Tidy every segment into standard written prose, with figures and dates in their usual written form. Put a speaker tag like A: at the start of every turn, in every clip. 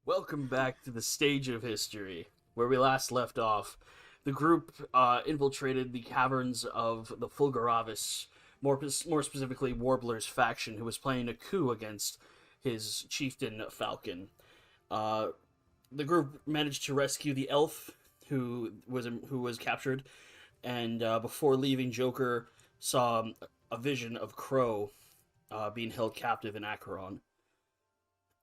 A: Welcome back to the stage of history, where we last left off. The group infiltrated the caverns of the Fulguravis, more specifically Warbler's faction, who was planning a coup against his chieftain Falcon. Uh, the group managed to rescue the elf who was captured, and before leaving, Joker saw a vision of Crow being held captive in Akaron,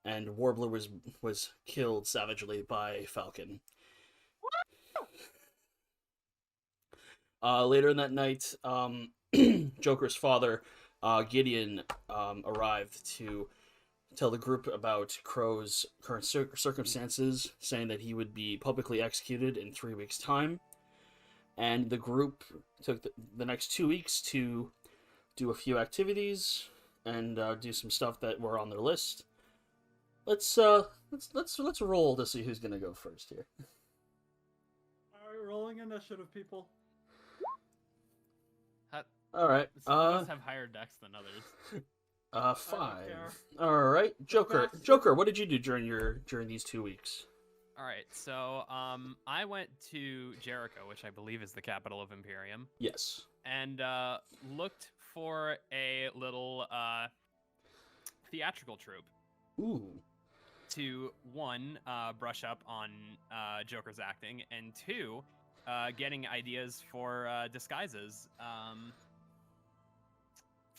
A: and Warbler was killed savagely by Falcon. Later in that night, Joker's father, Gideon, arrived to tell the group about Crow's current circumstances, saying that he would be publicly executed in 3 weeks' time. And the group took the next 2 weeks to do a few activities and do some stuff that were on their list. Let's roll to see who's gonna go first here.
B: Alright, rolling initiative, people.
A: All right.
C: Some have higher decks than others.
A: 5. All right, Joker. What did you do during these 2 weeks?
C: All right, so I went to Jericho, which I believe is the capital of Imperium.
A: Yes.
C: And looked for a little theatrical troupe.
A: Ooh.
C: To one, brush up on Joker's acting, and two, getting ideas for disguises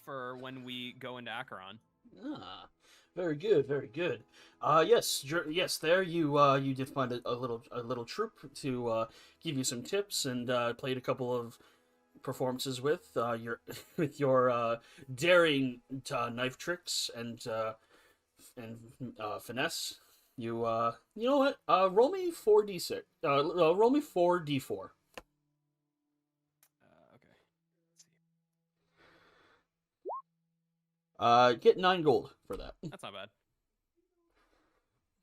C: for when we go into Akaron.
A: Ah, very good, very good. Yes. There you did find a little troupe to give you some tips and played a couple of performances with your daring knife tricks and finesse. You know what? Roll me 4d6. Roll me 4d4.
C: Okay.
A: Get 9 gold for that.
C: That's not bad.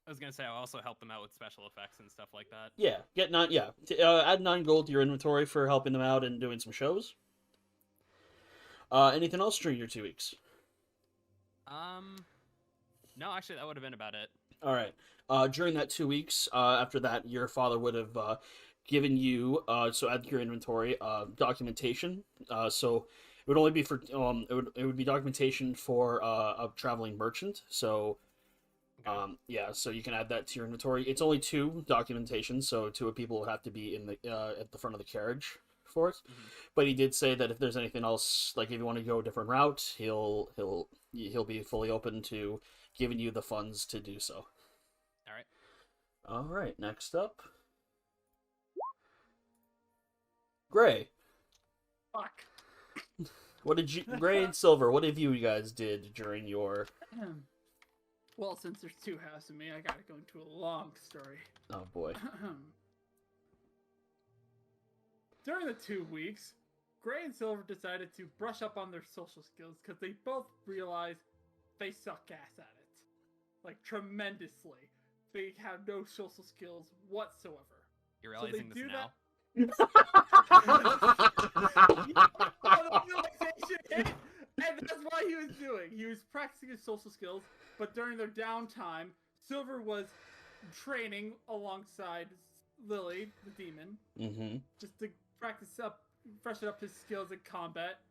C: I was gonna say I'll also help them out with special effects and stuff like that.
A: Yeah, get 9. Yeah, add 9 gold to your inventory for helping them out and doing some shows. Anything else during your 2 weeks?
C: No, actually, that would have been about it.
A: All right. During that 2 weeks, after that, your father would have given you so add to your inventory documentation. So it would only be for it would be documentation for a traveling merchant. So yeah, so you can add that to your inventory. It's only 2 documentations, so 2 people will have to be in the at the front of the carriage for it. Mm-hmm. But he did say that if there's anything else, like if you want to go a different route, he'll be fully open to giving you the funds to do so.
C: All right.
A: All right. Next up, Gray.
B: Fuck.
A: What did you, Gray and Silver? What have you guys did during your?
B: Well, since there's 2 halves of me, I gotta go into a long story.
A: Oh boy.
B: During the 2 weeks, Gray and Silver decided to brush up on their social skills because they both realized they suck ass at it. Like, tremendously. They have no social skills whatsoever.
C: You're realizing
B: so
C: this now?
B: The realization hit, and that's what he was doing. He was practicing his social skills, but during their downtime, Silver was training alongside Lily, the demon, just to freshen up his skills in combat.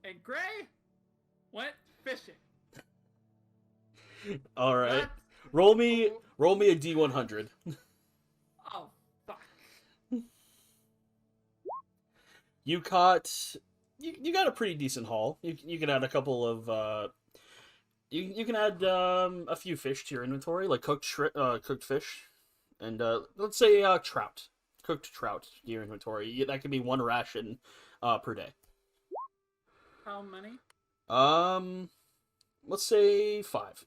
B: And Gray went fishing.
A: All right. Roll me a D100.
B: Oh, fuck.
A: You got a pretty decent haul. You can add a couple of you can add a few fish to your inventory, like cooked fish, and let's say cooked trout to your inventory. That could be 1 ration per day.
B: How many?
A: Let's say 5.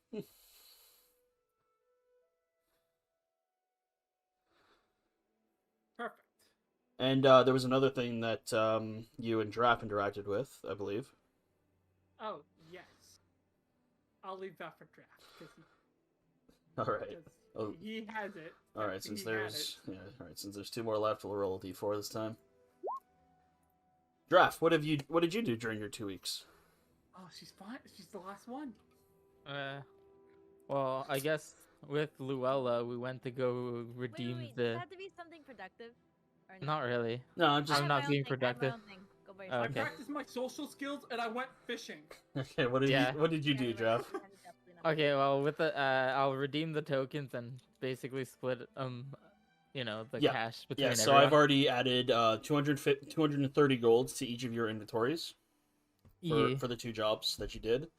B: Perfect.
A: And there was another thing that you and Giraffe interacted with, I believe.
B: Oh, yes. I'll leave that for Draft.
A: All right. Oh.
B: He has it.
A: All right. Since there's 2 more left, we'll roll a D4 this time. Giraffe, what did you do during your 2 weeks?
B: Oh, she's fine. She's the last one.
D: Well, I guess with Luella, we went to go redeem
E: Wait.
D: the.
E: Does it have to be something productive? Or no?
D: Not really.
A: No, I'm
E: I
A: just
D: I'm
E: have
D: not
E: my own
D: being
E: thing, I have my
D: productive.
E: own thing. Go by
D: Oh,
E: yourself.
B: I
D: okay.
B: practiced my social skills and I went fishing.
A: okay. What
D: Yeah.
A: did you do,
E: Yeah,
A: Jeff?
E: right. Definitely not.
D: Okay, well, with the I'll redeem the tokens and basically split the
A: Yeah.
D: cash between
A: Yeah. So
D: everyone.
A: I've already added 230 golds to each of your inventories
D: Yeah.
A: for the 2 jobs that you did.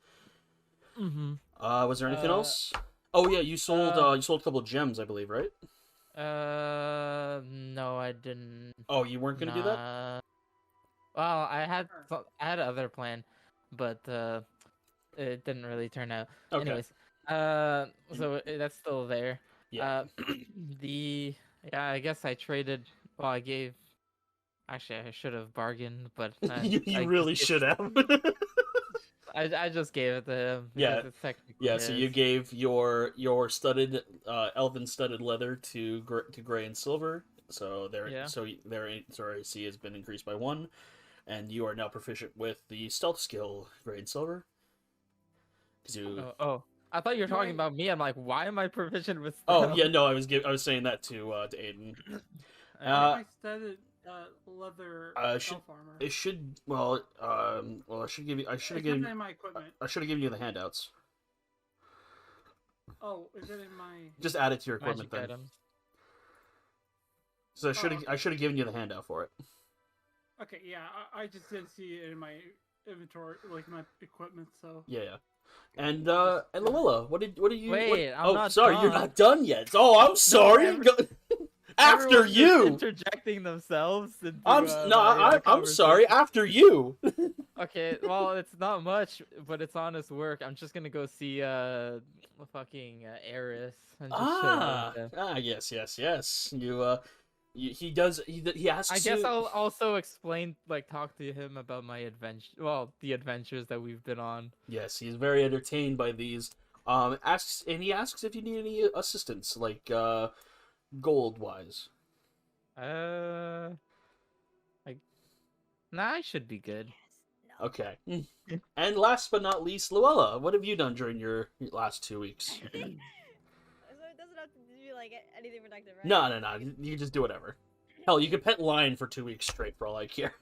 D: Mm-hmm.
A: Was there anything else? Oh yeah, you sold a couple of gems, I believe, right?
D: No, I didn't.
A: Oh, you weren't gonna do that?
D: Well, I had other plan, but it didn't really turn out.
A: Okay.
D: Anyways, so that's still there.
A: Yeah.
D: I guess I traded. Well, I gave. Actually, I should have bargained, but
A: you
D: I
A: really
D: just
A: should have.
D: I just gave it to him.
A: Yeah.
D: Because it's technically
A: Yeah, so you
D: his.
A: gave your studded elven studded leather to gray and silver. So
D: Yeah.
A: their AC has been increased by 1, and you are now proficient with the stealth skill gray and silver. 'Cause you...
D: I thought you were talking
B: Right.
D: about me. I'm like, why am I proficient with?
A: Oh
D: stealth?
A: yeah, no, I was saying that to Aiden.
B: I studied leather
A: should-
B: elf armor.
A: It should I should give you I should have
B: It's not
A: given
B: in my equipment.
A: I should have given you the handouts.
B: Oh, is it in my?
A: Just add it to your equipment
D: Magic
A: then.
D: items.
A: So I should have given you the handout for it.
B: Okay, yeah, I just didn't see it in my inventory, like my equipment. So
A: Yeah. And Luella, what did you?
D: Wait, I'm
A: oh,
D: not
A: sorry, you're
D: done.
A: not done yet. Oh, I'm sorry.
D: every-
A: After
D: Everyone's just
A: you.
D: interjecting themselves. Into,
A: I'm sorry.
D: conversation.
A: After you.
D: Okay, well, it's not much, but it's honest work. I'm just gonna go see fucking Eris and just chill out with him.
A: Yes. He asks.
D: I guess
A: you...
D: I'll also explain, talk to him about my adventure. Well, the adventures that we've been on.
A: Yes, he's very entertained by these. He asks if you need any assistance, gold wise.
D: Nah, I should be good.
E: No.
A: Okay. And last but not least, Luella, what have you done during your last 2 weeks?
E: So it doesn't have to be like anything productive, right?
A: No. You just do whatever. Hell, you could pet Lion for 2 weeks straight for all I care.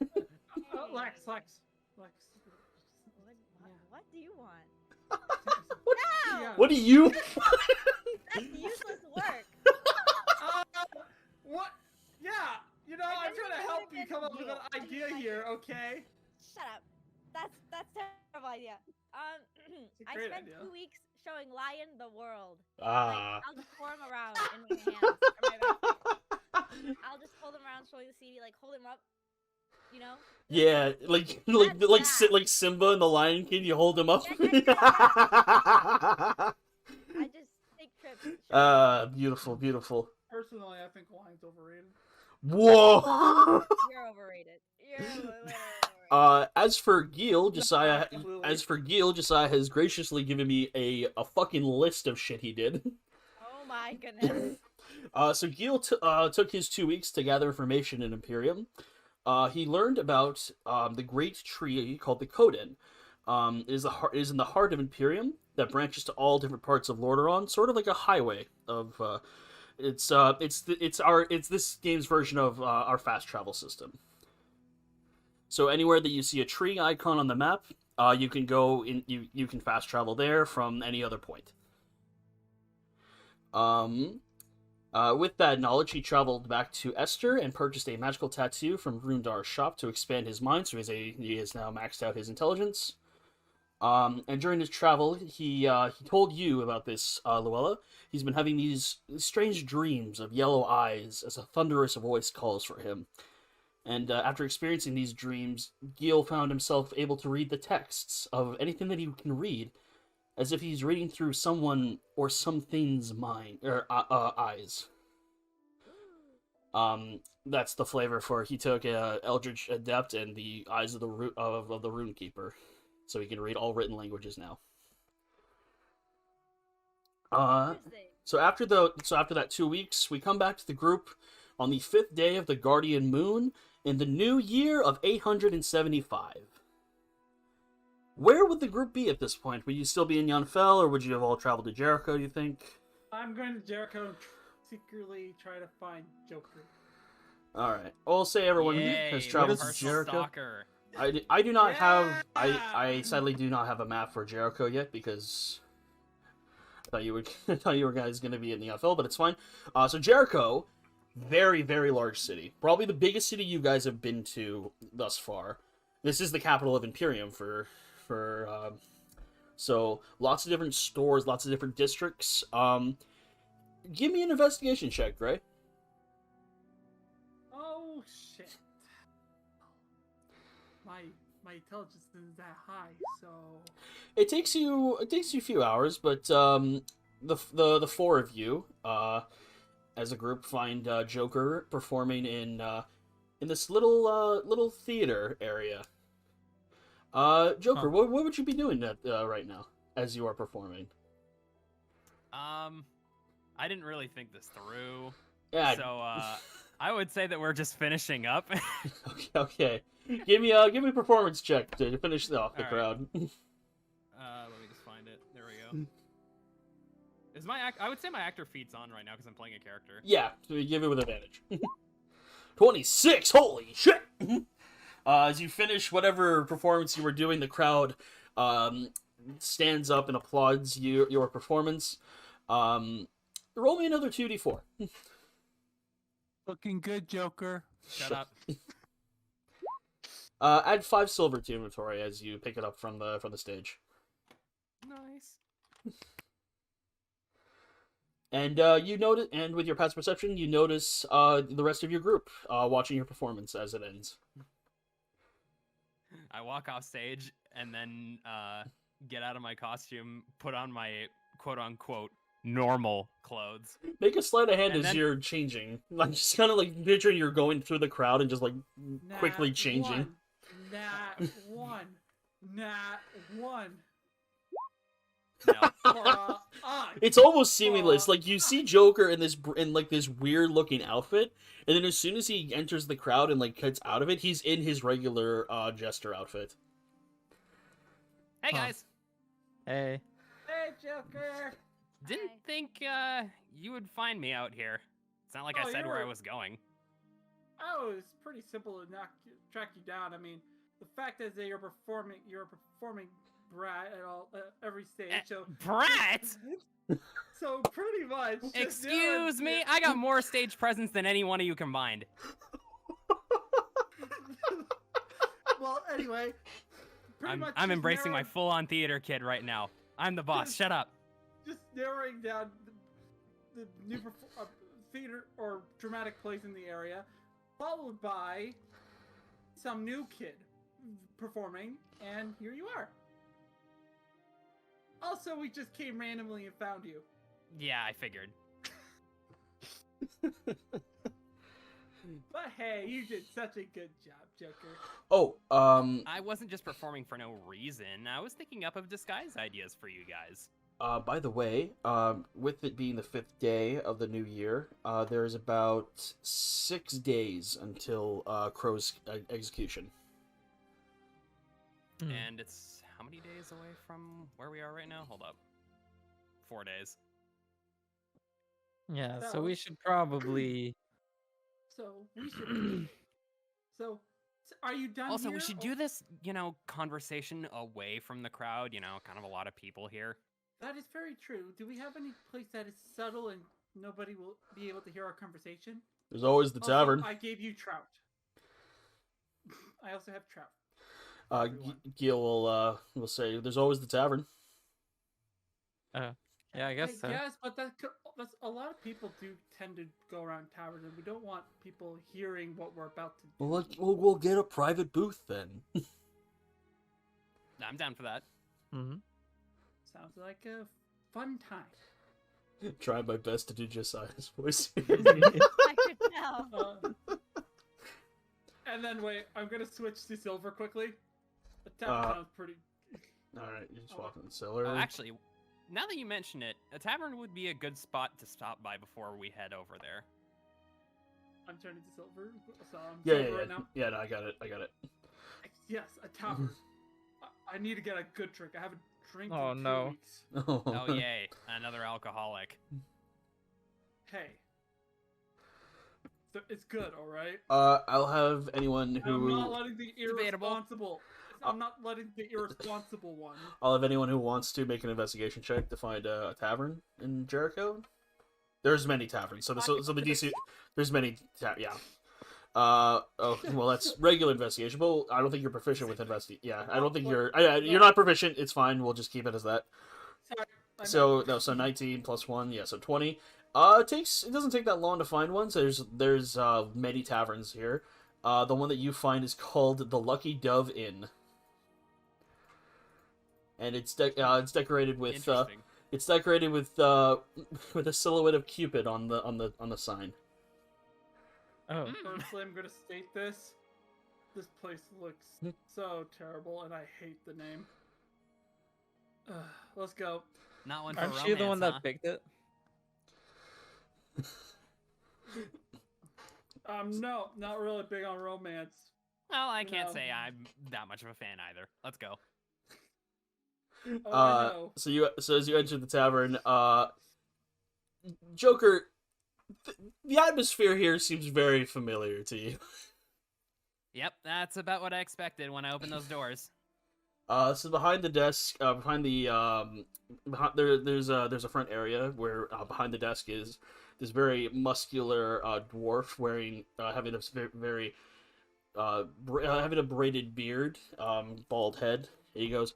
B: Lex.
E: What do you want?
B: Yeah.
E: No!
A: What do you?
E: That's useless work.
B: What? Yeah. You know, I'm trying to help you come up with an idea here. Okay.
E: Shut up. That's a terrible idea. I
B: great
E: spent
B: idea.
E: 2 weeks showing Lion the world.
A: Ah.
E: I'll just pour him around in my hands. Or my back. I'll just hold him around, showing the CD, hold him up. You know?
A: Yeah, like Simba and the Lion King, you hold him up.
E: I just take trips.
A: Beautiful.
B: Personally, I think Lion's overrated.
A: Whoa.
E: You're overrated. You're literally overrated.
A: As for Gil, Josiah
B: Absolutely.
A: has graciously given me a fucking list of shit he did.
E: Oh my goodness.
A: So Gil took his 2 weeks to gather information in Imperium. He learned about the great tree called the Coden. It is in the heart of Imperium that branches to all different parts of Lor'Doron, sort of like a highway of. It's this game's version of our fast travel system. So anywhere that you see a tree icon on the map, you can go in. You can fast travel there from any other point. With that knowledge, he traveled back to Esther and purchased a magical tattoo from Rundar's shop to expand his mind, so he has now maxed out his intelligence. And during his travel, he told you about this, Luella. He's been having these strange dreams of yellow eyes as a thunderous voice calls for him. And after experiencing these dreams, Gil found himself able to read the texts of anything that he can read, as if he's reading through someone or something's mind or eyes. That's the flavor for he took Eldritch Adept and the eyes of the Runekeeper, so he can read all written languages now.
E: Interesting.
A: So after that 2 weeks, we come back to the group on the 5th day of the Guardian Moon in the new year of 875. Where would the group be at this point? Would you still be in Yonfell, or would you have all traveled to Jericho, do you think?
B: I'm going to Jericho and secretly try to find Joker.
A: All right. I'll say everyone
C: Yay,
A: has
C: my
A: traveled to
C: personal
A: Jericho.
C: stalker.
A: I do not have I
B: Yeah!
A: sadly do not have a map for Jericho yet because I thought you were I thought you were guys gonna be in the NFL, but it's fine. So Jericho, very large city, probably the biggest city you guys have been to thus far. This is the capital of Imperium so lots of different stores, lots of different districts. Give me an investigation check, Gray.
B: Oh shit. My intelligence isn't that high, so
A: It takes you a few hours, but the four of you as a group find Joker performing in this little theater area. Joker, what would you be doing right now as you are performing?
C: I didn't really think this through.
A: Yeah.
C: So I would say that we're just finishing up.
A: Okay. Give me a performance check to finish off the
C: All right.
A: crowd.
C: Let me just find it. There we go. Is I would say my actor feat's on right now because I'm playing a character.
A: Yeah, so you give it with advantage. 26. Holy shit! As you finish whatever performance you were doing, the crowd stands up and applauds your performance. Roll me another 2d4.
F: Looking good, Joker.
C: Shut up.
A: Add 5 silver to inventory as you pick it up from the stage.
C: Nice.
A: And you notice, and with your past perception, you notice the rest of your group watching your performance as it ends.
C: I walk off stage and then get out of my costume, put on my quote-unquote normal clothes.
A: Make a sleight of hand
C: And
A: as
C: then-
A: you're changing. Like, just kind of like picturing you're going through the crowd and just like quickly
B: Nat
A: changing.
B: one. Nat one.
C: No.
A: It's almost seamless. Like, you see Joker in this weird looking outfit, and then as soon as he enters the crowd and like cuts out of it, he's in his regular jester outfit.
C: Hey
D: Huh.
C: guys.
D: Hey.
B: Hey, Joker.
C: Didn't
E: Hi.
C: think you would find me out here. It's not like
B: Oh,
C: I said where I
B: you're-
C: was going.
B: Oh, it's pretty simple to track you down. I mean, the fact is that you're a performing brat at every stage. So
C: Brat!
B: So pretty much. just
C: Excuse
B: doing-
C: me, I got more stage presence than any one of you combined.
B: Well, anyway. pretty much
C: I'm
B: just
C: embracing my
B: narrowing-
C: full-on theater kid right now. I'm the boss. Shut up.
B: Just narrowing down the new theater or dramatic plays in the area, followed by some new kid performing, and here you are. Also, we just came randomly and found you.
C: Yeah, I figured.
B: But hey, you did such a good job, Joker.
A: Oh,
C: I wasn't just performing for no reason. I was thinking up of disguise ideas for you guys.
A: by the way, with it being the 5th day of the new year, there's about 6 days until Crow's execution.
D: Hmm.
C: And it's how many days away from where we are right now? Hold up. 4 days.
D: Yeah, so
B: So-
D: we should probably.
B: So we should. so, are you done?
C: Also,
B: here,
C: we should do this, conversation away from the crowd. Kind of a lot of people here.
B: That is very true. Do we have any place that is subtle and nobody will be able to hear our conversation?
A: There's always the
B: Also,
A: tavern.
B: I gave you trout. I also have trout. everyone.
A: Gil will say, "There's always the tavern."
D: Yeah, I guess so.
B: Yes, but that's a lot of people do tend to go around taverns, and we don't want people hearing what we're about to do.
A: Well, we'll get a private booth then.
C: I'm down for that.
D: Mm-hmm.
B: Sounds like a fun time.
A: Trying my best to do Josiah's voice.
E: I could tell.
B: And then wait, I'm gonna switch to silver quickly. The
A: Uh,
B: tavern sounds pretty.
A: All right, you just walk in the cellar.
C: Oh, actually, now that you mention it, a tavern would be a good spot to stop by before we head over there.
B: I'm turning to silver, so I'm
A: yeah,
B: silver
A: yeah,
B: right
A: yeah.
B: now.
A: Yeah, no, I got it.
B: Yes, a tavern. I need to get a good drink. I haven't drank
D: Oh,
B: in 2
D: no.
B: weeks.
C: Oh, yay. Another alcoholic.
B: hey, it's good, all right.
A: I'll have anyone
B: I'm not
A: who
B: letting the
C: Debatable.
B: irresponsible. I'm not letting the irresponsible one.
A: I'll have anyone who wants to make an investigation check to find a tavern in Jericho. There's many taverns, so the DC there's many yeah. Oh well, that's regular investigation. But I don't think you're proficient with Yeah, I don't think you're not proficient. It's fine. We'll just keep it as that.
B: Sorry.
A: So 19 plus 1, yeah, so 20. It doesn't take that long to find one. So there's many taverns here. The one that you find is called the Lucky Dove Inn, and it's decorated with
C: Interesting.
A: with a silhouette of Cupid on the sign.
D: Oh.
B: Firstly, I'm gonna state this. This place looks so terrible, and I hate the name. Let's go.
C: Not one for
D: Aren't
C: romance,
D: you the one
C: huh?
D: that picked it?
B: No, not really big on romance.
C: Well, I can't
B: No.
C: say I'm that much of a fan either. Let's go.
B: Oh, I know.
A: So as you enter the tavern, Joker, the atmosphere here seems very familiar to you.
C: Yep, that's about what I expected when I opened those doors.
A: So behind the desk, there's a front area where behind the desk is this very muscular dwarf wearing having having a braided beard, bald head. He goes,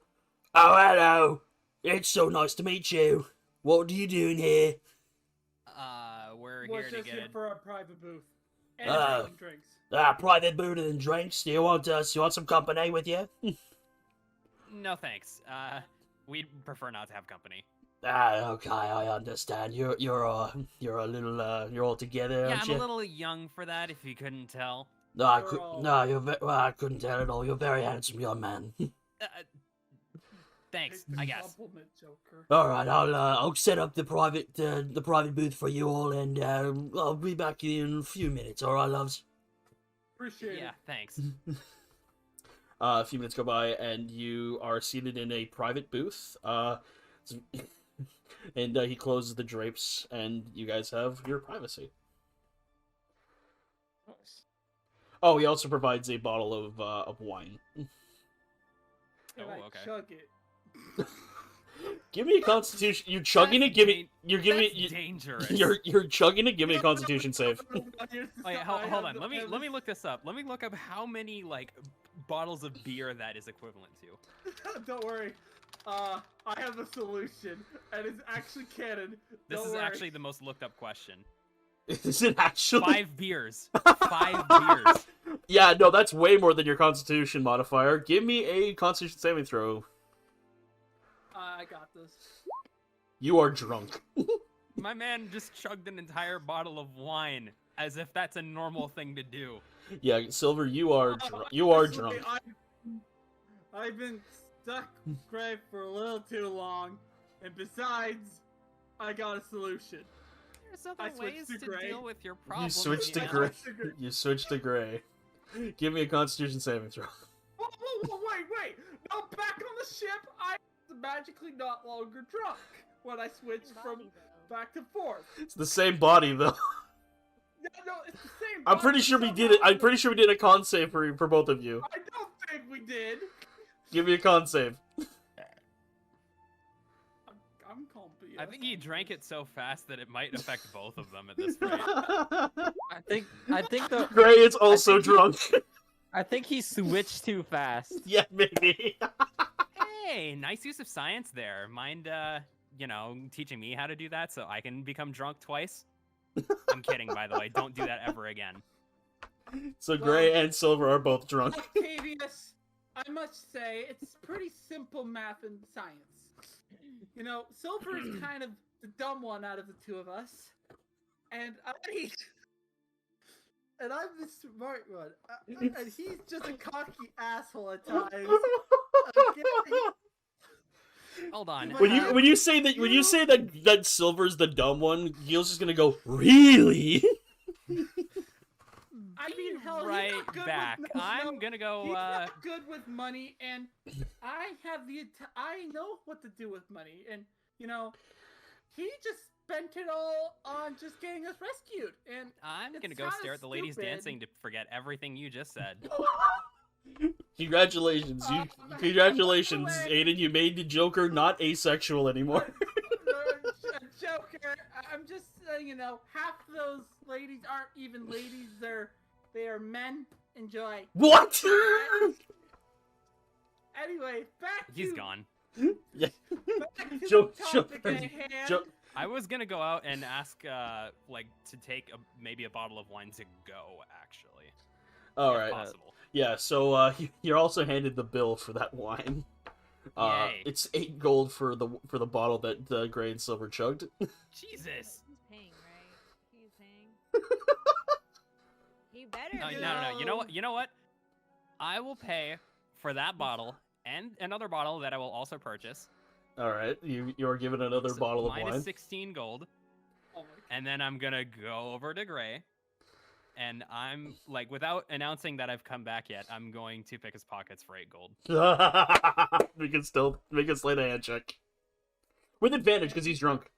A: "Oh, hello! It's so nice to meet you. What are you doing here?"
C: We're
B: We're
C: here to
B: just
C: get
B: here
C: it.
B: for our private booth and
A: Ah.
B: drinking drinks.
A: Private booth and drinks. Do you want some company with you?
C: No thanks. We'd prefer not to have company.
A: Okay, I understand. You're a little you're all together,
C: Yeah,
A: aren't
C: I'm
A: you?
C: a little young for that, if you couldn't tell.
A: No,
B: We're all-
A: I couldn't tell at all. You're a very handsome young man.
C: Thanks,
B: Take the
C: I guess.
B: compliment, Joker.
A: All right, I'll set up the private booth for you all, and I'll be back in a few minutes. All right, loves.
B: Appreciate
C: Yeah,
B: it.
C: thanks.
A: A few minutes go by, and you are seated in a private booth. And he closes the drapes, and you guys have your privacy. Oh, he also provides a bottle of wine.
B: And
C: Oh,
B: I
C: okay.
B: chug it.
A: Give me a Constitution. You're chugging it. Give me. You're giving
C: That's
A: it.
C: dangerous.
A: You're chugging it. Give me a Constitution save.
C: Wait, hold on. Let me look this up. Let me look up how many like bottles of beer that is equivalent to.
B: Don't worry. I have a solution, and it's actually canon.
C: This
B: Don't
C: is
B: worry.
C: actually the most looked up question.
A: Is it actually?
C: 5 beers. 5 beers.
A: Yeah, no, that's way more than your Constitution modifier. Give me a Constitution saving throw.
B: I got this.
A: You are drunk.
C: My man just chugged an entire bottle of wine as if that's a normal thing to do.
A: Yeah, Silver, you are you are
B: Honestly,
A: drunk.
B: I've been stuck grave for a little too long, and besides, I got a solution.
C: There's
B: I
C: other
B: switched
C: ways
B: to
C: to
B: gray.
C: deal with your
A: You
C: problems.
A: switched to
C: man.
A: gray. You switched to gray. Give me a Constitution saving throw.
B: Whoa, wait! No, back on the ship, I'm magically not longer drunk when I switched from
E: Body, though.
B: back to forth.
A: It's the same body though.
B: No, it's the same.
A: I'm pretty
B: body,
A: sure we
B: but
A: did it. I'm
B: somehow-
A: pretty sure we did a con save for both of you.
B: I don't think we did.
A: Give me a con save.
B: I'm calling BS.
C: I think he drank it so fast that it might affect both of them at this rate.
D: I think the
A: Gray is also
D: think he-
A: drunk.
D: I think he switched too fast.
A: Yeah, maybe.
C: Hey, nice use of science there. Mind, teaching me how to do that so I can become drunk twice? I'm kidding, by the way. Don't do that ever again.
A: So Gray and Silver are both drunk.
B: Octavius, I must say, it's pretty simple math and science. You know, Silver is kind of the dumb one out of the two of us, and I'm the smart one, and he's just a cocky asshole at times. Okay?
C: Hold on.
A: When you say that Silver's the dumb one, Gil's just gonna go, really?
B: I mean, hell,
C: right
B: he's not good
C: back.
B: with, no,
C: I'm gonna go.
B: He's not good with money, and I have I know what to do with money, and you know, he just spent it all on just getting us rescued, and
C: I'm
B: It's
C: gonna go
B: kinda
C: stare at the ladies
B: stupid.
C: dancing to forget everything you just said.
A: Congratulations, congratulations, Aiden. You made the Joker not asexual anymore.
B: Joker, I'm just saying, half those ladies aren't even ladies. They are men. Enjoy.
A: What?
B: Anyway, back
C: He's
B: to
C: gone.
A: Yeah.
B: back to
A: Joke-
B: the topic
A: Joker-
B: at hand.
A: Jo-
C: I was gonna go out and ask, like, to take maybe a bottle of wine to go, actually.
A: All
C: if
A: right.
C: possible.
A: Yeah. So you're also handed the bill for that wine.
C: Yay.
A: It's 8 gold for the bottle that Gray and Silver chugged.
C: Jesus.
E: He's paying, right? He's paying. He better.
C: No,
E: be.
C: no. You know what? I will pay for that bottle and another bottle that I will also purchase.
A: All right. You are given another
C: So
A: bottle of
C: minus
A: wine.
C: 16 gold.
B: Oh my
C: And then I'm gonna go over to Gray, and I'm like, without announcing that I've come back yet, I'm going to pick his pockets for 8 gold.
A: We can still make a sleight of hand check with advantage because he's drunk.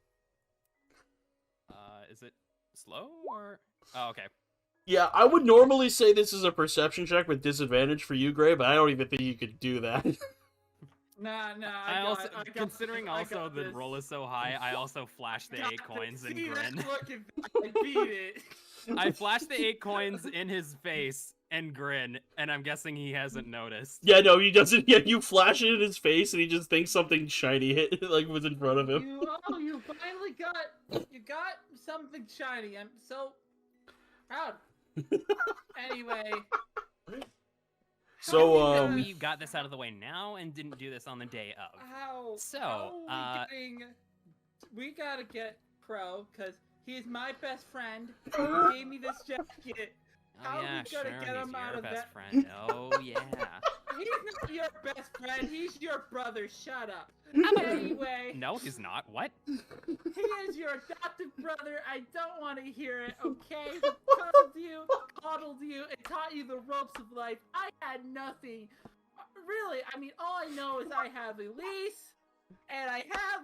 C: Is it slow or? Oh, okay.
A: Yeah, I would normally say this is a perception check with disadvantage for you, Gray, but I don't even think you could do that.
B: Nah.
C: I also,
B: got
C: considering
B: this, I
C: also
B: got
C: the
B: this.
C: roll is so high, I also flash the 8 coins and
B: See,
C: grin.
B: that look, I beat it.
C: I flash the 8 coins in his face and grin, and I'm guessing he hasn't noticed.
A: Yeah, no, he doesn't. Yeah, you flash it in his face, and he just thinks something shiny hit like was in front of him.
B: You finally got something shiny. I'm so proud. Anyway.
A: So,
B: how are
C: We got this out of the way now and didn't do this on the day of.
B: how are we gotta get Crow, because he's my best friend. He gave me this jacket.
C: Oh
B: How are
C: yeah,
B: we
C: sure,
B: gonna get
C: he's
B: him out
C: your
B: of
C: best
B: that-
C: friend. Oh yeah.
B: He's not your best friend, he's your brother. Shut up.
C: I'm a-
B: Anyway.
C: No, he's not. What?
B: He is your adopted brother. I don't want to hear it, okay? He cuddled you, coddled you, and taught you the ropes of life. I had nothing. Really, I mean, all I know is I have Elise, and I have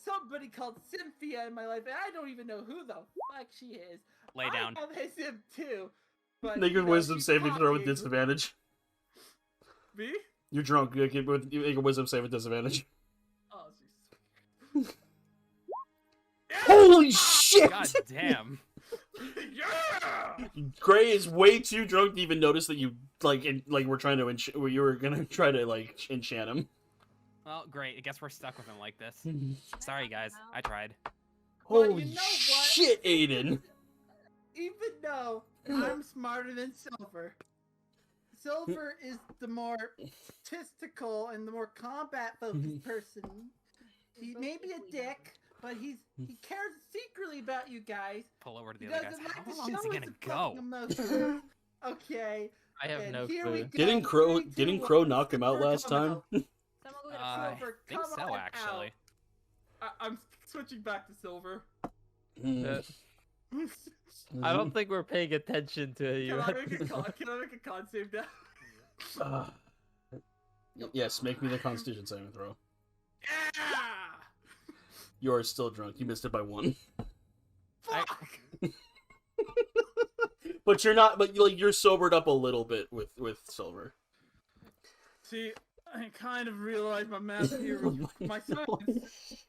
B: somebody called Cynthia in my life, and I don't even know who the fuck she is.
C: Lay down.
B: I have his sim too. But,
A: make a wisdom
B: she's
A: saving throw with
B: talking.
A: disadvantage.
B: Me?
A: You're drunk. You make a wisdom save with disadvantage.
B: Oh, Jesus.
A: Holy shit!
C: God damn.
B: Yeah!
A: Gray is way too drunk to even notice that you were trying to you were gonna try to enchant him.
C: Well, great. I guess we're stuck with him like this. Sorry, guys. I tried.
B: Well,
A: Holy
B: you know what?
A: shit, Aiden!
B: Even though I'm smarter than Silver, Silver is the more statistical and the more combat-focused person. He may be a dick, but he cares secretly about you guys.
C: Pull over to the
B: He
C: other guys.
B: doesn't like
C: How
B: to
C: long is
B: show
C: he
B: his
C: gonna
B: fucking
C: go?
B: emotions. Okay.
D: I have
B: and
D: no
B: here
D: clue.
B: we go.
A: Didn't Crow
B: Three, two,
A: didn't Crow
B: one.
A: knock him out
B: Silver,
A: last
B: come
A: time?
B: out.
E: Someone go get a
C: I
B: Silver,
C: think
B: come
C: so,
B: on
C: actually.
B: I'm switching back to Silver.
A: Mm.
D: I don't think we're paying attention to
B: Can
D: you.
B: I make a con save now?
A: Yes, make me the Constitution saving throw.
B: Yeah!
A: You are still drunk. You missed it by 1.
B: Fuck!
A: But you're not. But you're sobered up a little bit with Silver.
B: See, I kind of realized my math here was my science.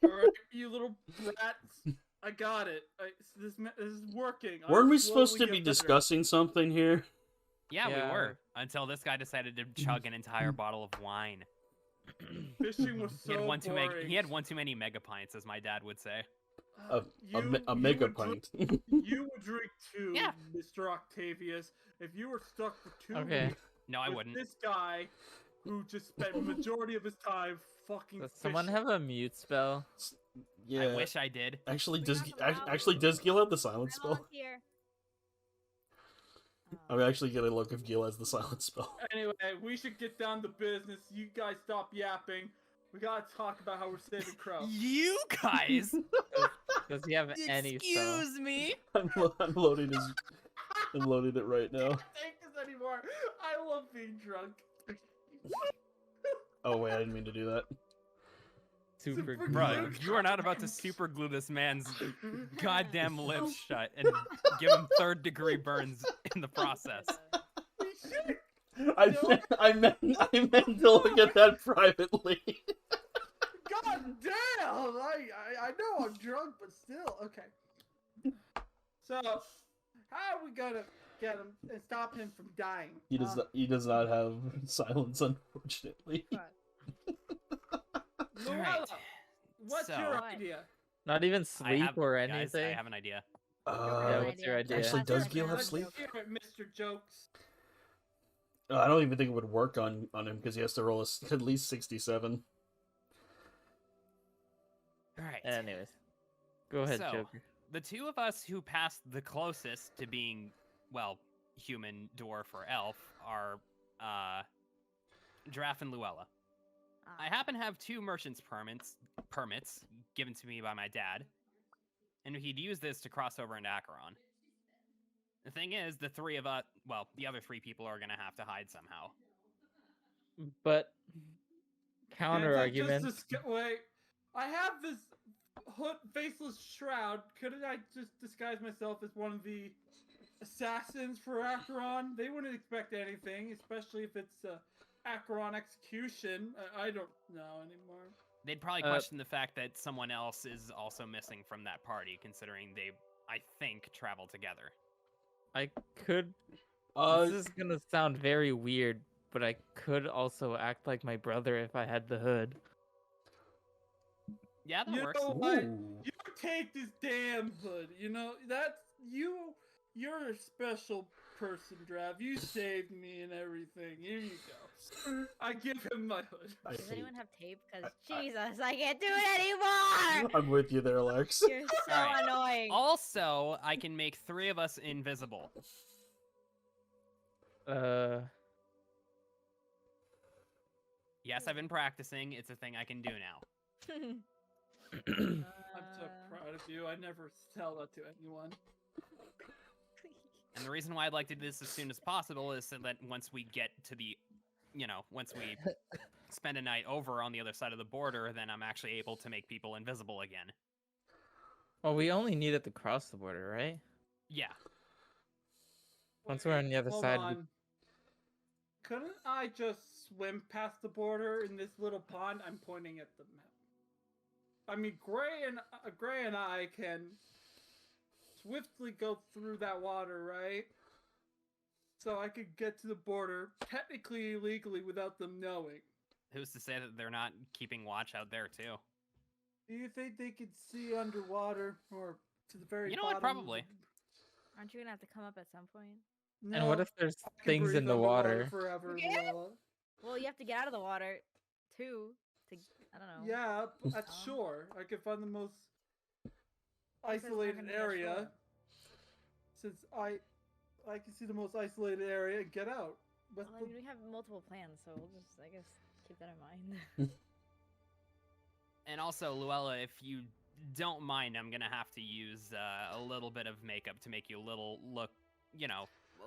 B: Alright, you little brats. I got it. This is working. I'm
A: Weren't we
B: slowly
A: supposed to be
B: getting better.
A: discussing something here?
C: Yeah,
D: Yeah.
C: we were. Until this guy decided to chug an entire bottle of wine.
B: Fishing was
C: He had
B: so
C: one too many.
B: boring.
C: He had one too many mega pints, as my dad would say.
A: A mega pint.
B: You would drink 2,
C: Yeah.
B: Mr. Octavius. If you were stuck for 2
D: Okay.
B: weeks
C: No, I
B: with
C: wouldn't.
B: this guy who just spent the majority of his time fucking
D: Does someone
B: fishing.
D: have a mute spell?
A: Yeah.
C: I wish I did.
A: Actually,
E: We
A: does
E: have the wild
A: actually does Gil have the
E: I
A: silence spell?
E: volunteer.
A: I'm actually gonna look if Gil has the silence spell.
B: Anyway, we should get down to business. You guys stop yapping. We gotta talk about how we're saving Crow.
C: You guys.
D: Does he have any spell?
C: Excuse me.
A: I'm loading his. I'm loading it right
B: I
A: now.
B: can't take this anymore. I love being drunk.
A: Oh wait, I didn't mean to do that.
D: Super
B: Super
D: glue.
C: Bro, you are not about to super glue this man's goddamn lips shut and give him 3rd-degree burns in the process.
B: We should.
A: I meant to look at that privately.
B: God damn! I know I'm drunk, but still. Okay. So, how are we gonna get him and stop him from dying?
A: He does not have silence, unfortunately.
B: Luella, what's
C: So-
B: your
E: What?
B: idea?
D: Not even
C: I
D: sleep
C: have,
D: or
C: guys,
D: anything.
C: I have an idea.
D: Yeah, what's your idea?
A: Actually, does Gil have
B: Let's
A: sleep?
B: hear it, Mr. Jokes.
A: I don't even think it would work on him because he has to roll at least 67.
C: All right.
D: Anyways, go ahead,
C: So,
D: Joker.
C: The two of us who passed the closest to being, well, human, dwarf, or elf are Giraffe and Luella. I happen to have 2 merchant's permits given to me by my dad, and he'd use this to cross over into Akaron. The thing is, the 3 of us, well, the other 3 people are gonna have to hide somehow.
D: But counter
B: Can't I
D: argument.
B: just wait. I have this faceless shroud. Couldn't I just disguise myself as one of the assassins for Akaron? They wouldn't expect anything, especially if it's Akaron execution. I don't know anymore.
C: They'd probably question the fact that someone else is also missing from that party, considering they, I think, travel together.
D: I could.
A: Uh,
D: This is gonna sound very weird, but I could also act like my brother if I had the hood.
C: Yeah, that
B: You
C: works.
B: know what?
A: ooh.
B: You take this damn hood. You know that's you. You're a special person, Drav. You saved me and everything. Here you go. I give him my hood.
A: I
E: Does
A: hate-
E: anyone have tape? Because
A: I-
E: Jesus, I can't do it anymore.
A: I'm with you there, Lex.
E: You're so
C: Alright.
E: annoying.
C: Also, I can make 3 of us invisible. Yes, I've been practicing. It's a thing I can do now.
B: I'm so proud of you. I never tell that to anyone.
C: And the reason why I'd like to do this as soon as possible is so that once we get to the, once we spend a night over on the other side of the border, then I'm actually able to make people invisible again.
D: Well, we only need it to cross the border, right?
C: Yeah.
D: Once we're on the other
B: Hold
D: side, we-
B: on. Couldn't I just swim past the border in this little pond? I'm pointing at the map. I mean, Gray and I can swiftly go through that water, right? So I could get to the border, technically illegally, without them knowing.
C: Who's to say that they're not keeping watch out there too?
B: Do you think they could see underwater or to the very
C: You know what,
B: bottom?
C: probably.
E: Aren't you gonna have to come up at some point?
B: No,
D: and what if there's
B: I can
D: things
B: breathe
D: in the
B: underwater
D: water?
B: forever,
E: You can?
B: Luella.
E: Well, you have to get out of the water, too. I don't know.
B: Yeah, at
E: Oh.
B: shore. I could find the most
E: Guess there's not
B: isolated
E: gonna be a
B: area.
E: shore.
B: Since I can see the most isolated area and get out. But
E: Well, I mean, we have multiple plans, so we'll just, I guess, keep that in mind.
C: And also, Luella, if you don't mind, I'm gonna have to use a little bit of makeup to make you look,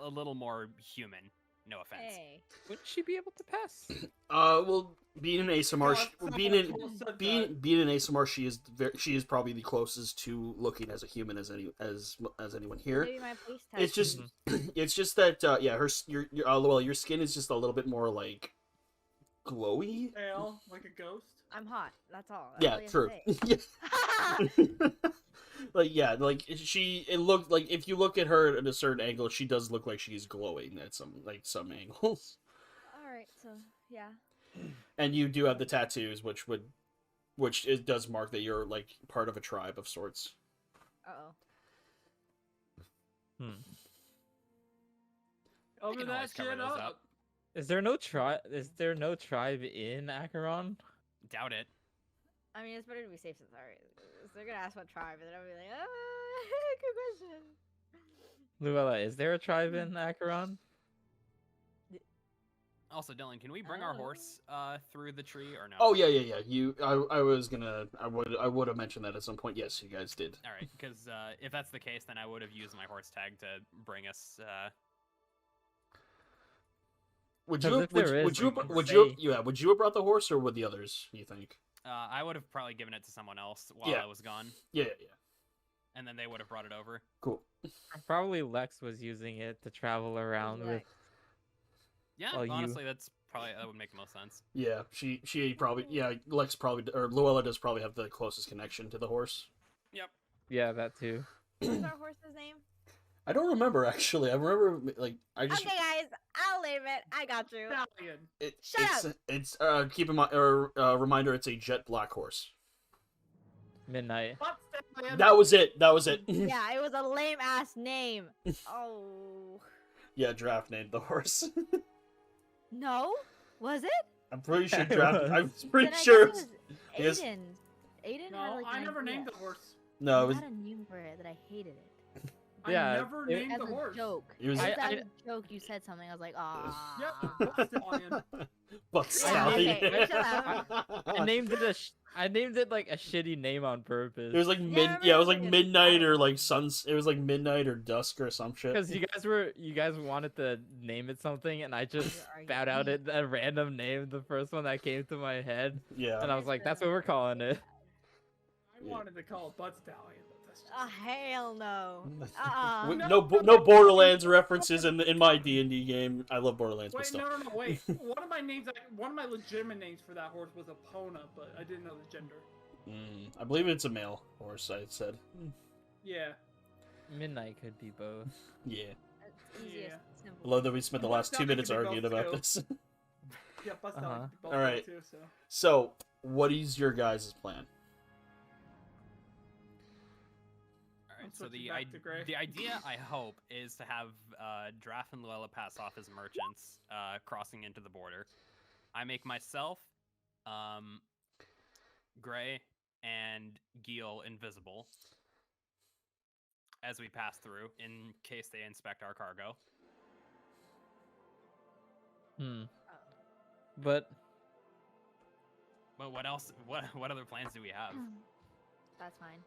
C: a little more human. No offense.
E: Hey.
D: Wouldn't she be able to pass?
A: Well, being an ASMR,
B: God,
A: being
B: someone
A: in
B: said
A: being
B: that.
A: being an ASMR, she is probably the closest to looking as a human as anyone here.
E: Maybe my face test.
A: It's just it's just that your skin is just a little bit more like glowy.
B: Pale, like a ghost.
E: I'm hot. That's all. That's
A: Yeah,
E: all you have
A: true.
E: to say.
A: It looked like if you look at her at a certain angle, she does look like she's glowing at some angles.
E: All right. So yeah.
A: And you do have the tattoos, which it does mark that you're like part of a tribe of sorts.
E: Oh.
B: Open
C: can
B: that
C: always cover
B: shit
C: those
B: up.
C: up.
D: Is there no tribe? Is there no tribe in Akaron?
C: Doubt it.
E: I mean, it's better to be safe than sorry. So they're gonna ask what tribe, and then I'll be like, good question.
D: Luella, is there a tribe in Akaron?
C: Also, Dylan, can we bring our horse through the tree or no?
A: Oh yeah. I would have mentioned that at some point. Yes, you guys did.
C: All right, because if that's the case, then I would have used my horse tag to bring us.
A: Would
D: 'Cause
A: you
D: if there
A: would
D: is,
A: you
D: we can
A: would
D: say-
A: you have brought the horse or would the others? You think?
C: I would have probably given it to someone else while
A: Yeah.
C: I was gone,
A: Yeah.
C: and then they would have brought it over.
A: Cool.
D: Probably Lex was using it to travel around with.
E: Lex?
C: Yeah,
D: Well, you-
C: honestly, that would make the most sense.
A: Yeah, she probably, yeah, Lex probably, or Luella does probably have the closest connection to the horse.
D: Yeah, that too.
E: What's our horse's name?
A: I don't remember, actually. I remember, like, I just...
E: Okay, guys, I'll name it. I got you.
B: Stallion.
E: Shut
A: It's keep in mind, reminder, it's a jet black horse.
D: Midnight.
B: Butt Stallion.
A: That was it.
E: Yeah, it was a lame ass name. Oh.
A: Yeah, Draft named the horse.
E: No? Was it?
A: I'm pretty sure
D: Yeah, it
A: Draft,
D: was.
A: I'm pretty
E: Then I
A: sure...
E: guess it
A: Yes.
E: was Aiden. Aiden had
B: No,
E: like
B: I
E: an
B: never
E: idea.
B: named the horse.
A: No, it
E: I
A: was...
E: had a name for it that I hated it.
D: Yeah,
B: I never
D: it-
B: named
E: As
B: the
E: a
B: horse.
E: joke.
A: It was-
E: As
D: I-
E: a joke, you said something. I was like, ah.
B: Yep, Butt Stallion.
A: Butt Stallion.
E: okay, chill out.
D: I named it I named it like a shitty name on purpose.
A: It was like
E: I
A: it was like
E: remember it.
A: midnight or like it was like midnight or dusk or some shit.
D: Because you guys wanted to name it something, and I just
E: You're
D: spat out a random name, the first one that came to my head,
A: Yeah.
D: and I was like, "That's what we're calling it."
B: I wanted to call it Butt Stallion, but that's just...
E: Oh, hell no.
A: No Borderlands references in my D&D game. I love Borderlands, but
B: Wait,
A: still.
B: no, wait. One of my legitimate names for that horse was Epona, but I didn't know the gender.
A: I believe it's a male horse. I said.
B: Yeah.
D: Midnight could be both.
A: Yeah.
E: It's easiest,
B: Yeah.
A: I
E: simple.
A: love that we spent the
B: Butt
A: last 2
B: Stallion
A: minutes
B: could be
A: arguing
B: both,
A: about
B: too.
A: this.
B: Yeah, Butt Stallion
D: Uh-huh.
B: could be both
A: Alright.
B: too, so.
A: So, what is your guys' plan?
C: All right,
B: I'm
C: so
B: switching back to Gray.
C: the idea, I hope, is to have Draft and Luella pass off as merchants, crossing into the border. I make myself, Gray, and Gil invisible as we pass through, in case they inspect our cargo.
D: But
C: But what else? What other plans do we have?
E: That's fine.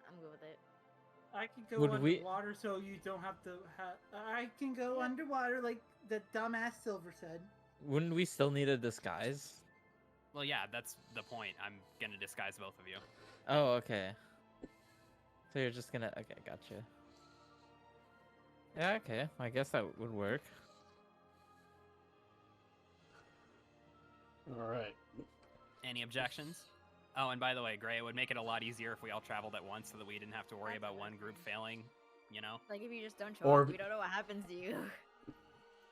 E: I'm good with it.
B: I can go
D: Would we-
B: underwater so you don't have to I can go underwater like the dumbass Silver said.
D: wouldn't we still need a disguise?
C: Well, yeah, that's the point. I'm gonna disguise both of you.
D: Oh, okay. So you're just gonna... Okay, gotcha. Yeah, okay. I guess that would work.
A: Alright.
C: Any objections? Oh, and by the way, Gray, it would make it a lot easier if we all traveled at once, so that we didn't have to worry
E: That's
C: about
E: what
C: one
E: I'm
C: group
E: thinking.
C: failing. You know?
E: Like, if you just don't show
A: Or-
E: up, we don't know what happens to you.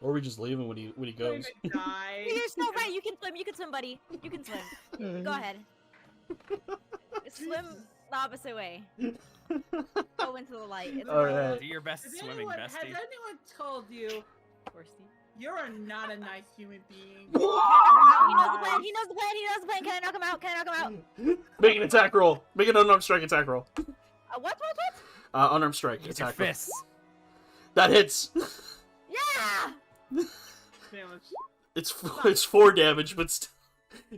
A: Or we just leave him when he goes.
B: Die.
E: You're so right. You can swim. You can swim, buddy. You can swim. Go ahead. Swim the opposite way. Go into the light. It's
A: Alright.
E: fine.
C: Do your best
B: Has
C: swimming,
B: anyone,
C: bestie.
B: has anyone told you
E: Horsey.
B: you're not a nice human being?
E: He knows the plan. He knows the plan. He knows the plan. Can I knock him out? Can I knock him out?
A: Make an attack roll. Make an unarmed strike attack roll.
E: What?
A: Unarmed strike
C: Use your
A: attack roll.
C: fists.
A: That hits.
E: Yeah!
B: Damage.
A: It's 4 damage, but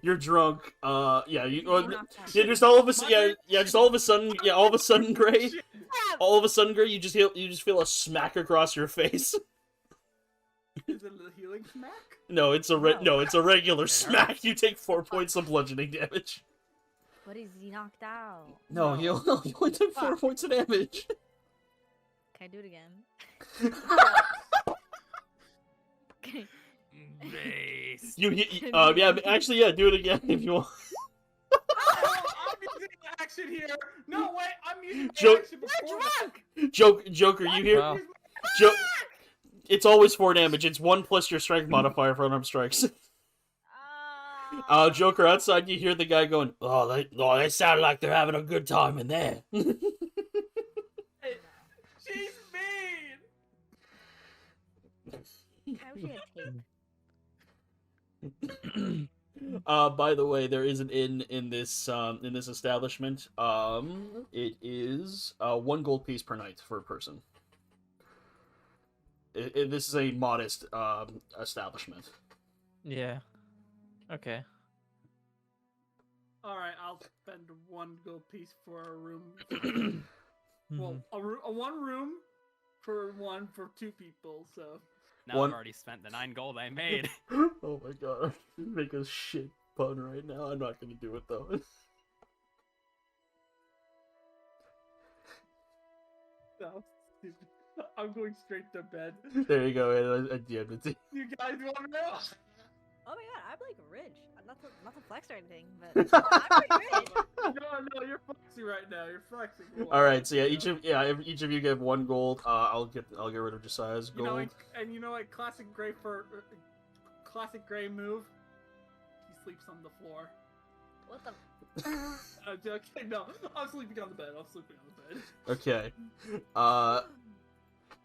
A: you're drunk. Yeah, you. Yeah, just all of a sudden, just all of a sudden, Gray. All of a sudden, Gray, you just feel a smack across your face.
B: Is it a healing smack?
A: No, it's a
E: No.
A: it's a regular
C: It
A: smack.
C: hurts.
A: You take 4 points of bludgeoning damage.
E: But is he knocked out?
A: No,
B: No.
A: you only took 4
E: Fuck.
A: points of damage.
E: Can I do it again? Okay.
C: Base.
A: Yeah, actually, yeah, do it again if you want.
B: Oh, I'm using action here. No, wait, I'm using
A: Joke-
B: action
E: You're
B: before
E: drunk!
A: Joker, you hear?
D: Wow.
A: It's always 4 damage. It's 1 plus your strength modifier for unarmed strikes. Joker, outside you hear the guy going, they sound like they're having a good time in there.
B: She's mean.
E: How is she a tape?
A: By the way, there is an inn in this establishment. It is 1 gold piece per night for a person. This is a modest establishment.
D: Yeah. Okay.
B: Alright, I'll spend 1 gold piece for a room.
D: Mhm.
B: Well, a 1 room for 2 people, so.
C: Now
A: One-
C: I've already spent the 9 gold I made.
A: Oh my god, make us shit. pun right now. I'm not gonna do it though.
B: No, stupid. I'm going straight to bed.
A: There you go. I DM'd it to you.
B: You guys want to know?
E: Oh my god, I'm like rich. Not to flex or anything, but I'm pretty rich.
B: No, you're flexing right now. You're flexing.
A: All right, so yeah, each of you get 1 gold. I'll get rid of Josiah's
B: You know,
A: gold.
B: and you know what? Classic gray move. He sleeps on the floor.
E: What the?
B: Okay, no, I'm sleeping on the bed.
A: Okay.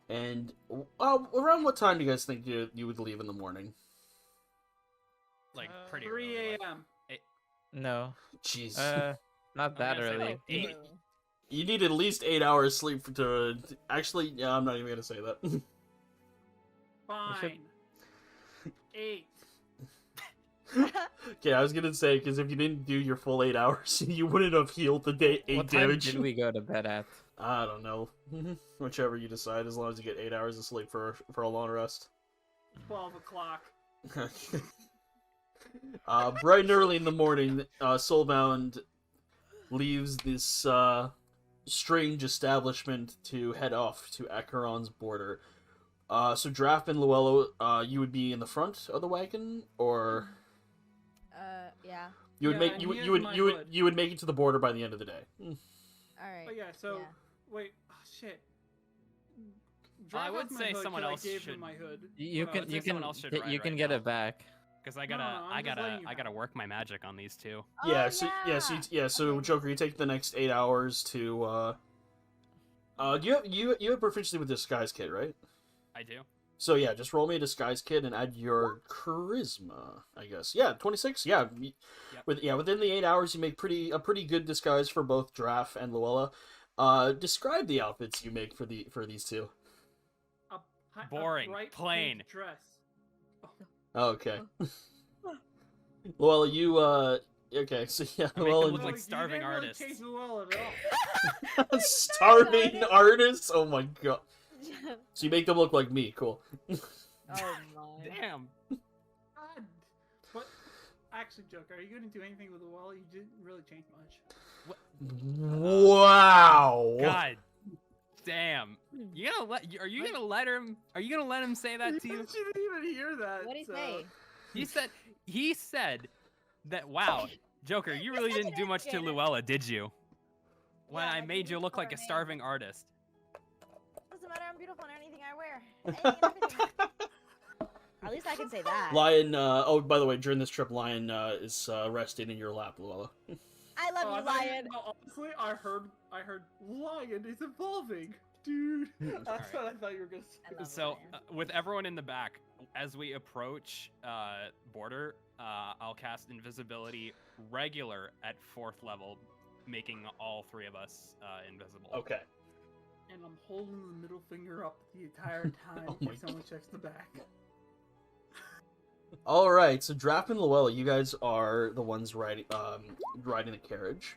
A: And around what time do you guys think you would leave in the morning?
C: Like pretty
B: 3
C: early. Like,
B: a.m.
D: No.
A: Jeez.
D: Not that
C: gonna say,
D: early.
C: like, 8.
A: You need at least 8 hours sleep to actually. Yeah, I'm not even gonna say that.
B: Fine. 8.
A: Okay, I was gonna say because if you didn't do your full 8 hours, you wouldn't have healed the 8
D: What time
A: damage.
D: did we go to bed at?
A: I don't know. Whichever you decide, as long as you get 8 hours of sleep for a long rest.
B: 12 o'clock.
A: Bright and early in the morning, Soulbound leaves this strange establishment to head off to Akaron's border. So Draft and Luella, you would be in the front of the wagon, or
E: Yeah.
A: you would
B: Yeah,
A: make
B: and
A: you
B: he
A: would
B: has my
A: you would
B: hood.
A: you would make it to the border by the end of the day.
E: All right.
B: Oh yeah. So
E: yeah.
B: wait. Oh shit.
C: I
B: Drive
C: would
B: off my
C: say
B: hood,
C: someone
B: 'cause
C: else
B: I gave
C: should-
B: him my hood.
D: You
B: But,
D: can
C: I'd
D: you
C: say someone
D: can
C: else should
D: you
C: ride
D: can
C: right
D: get
C: now.
D: it back.
C: Because I
B: No,
C: gotta,
B: I'm
C: I
B: just letting you
C: gotta
B: know.
C: work my magic on these two.
A: Yeah.
E: Oh,
A: So
E: Okay.
A: Joker, you take the next 8 hours to you have proficiency with disguise kit, right?
C: I do.
A: So yeah, just roll me a disguise kit and add your charisma, I guess. Yeah, 26. Yeah, within the 8 hours, you make a pretty good disguise for both Draft and Luella. Describe the outfits you make for these two.
B: A
C: Boring,
B: bright
C: plain.
B: pink dress.
A: Okay. Luella, you okay? So yeah,
C: I make them
A: Luella,
C: look like
B: you
C: starving
B: didn't really
C: artists.
B: change Luella at all.
A: starving artists. Oh my god. So you make them look like me. Cool.
E: Oh my.
C: Damn.
B: God. But actually, Joker, are you going to do anything with Luella? You didn't really change much.
A: Wow.
C: God. Damn. You gonna let? Are you gonna let him? Are you gonna let him say that to you?
B: She didn't even hear that.
E: What did he
B: so-
E: say?
C: He said that. Wow, Joker, you really didn't do much to Luella, did you? When
E: Yeah,
C: I
E: my
C: made you
E: beautiful
C: look like a
E: color name.
C: starving artist.
E: Doesn't matter. I'm beautiful in anything I wear. Anything and everything. At least I can say that.
A: Lion. Oh, by the way, during this trip, Lion is resting in your lap, Luella.
E: I love
B: Oh,
E: you,
B: I thought
E: Lion.
B: no, honestly, I heard Lion is evolving, dude. That's
C: Alright.
B: what I thought you were gonna
E: I
B: say.
E: love
C: So,
E: Lion.
C: with everyone in the back, as we approach border, I'll cast invisibility regular at 4th level, making all 3 of us invisible.
A: Okay.
B: And I'm holding the middle finger up the entire time
A: Oh
B: in
A: my
B: case someone checks the back.
A: All right. So Draft and Luella, you guys are the ones riding the carriage.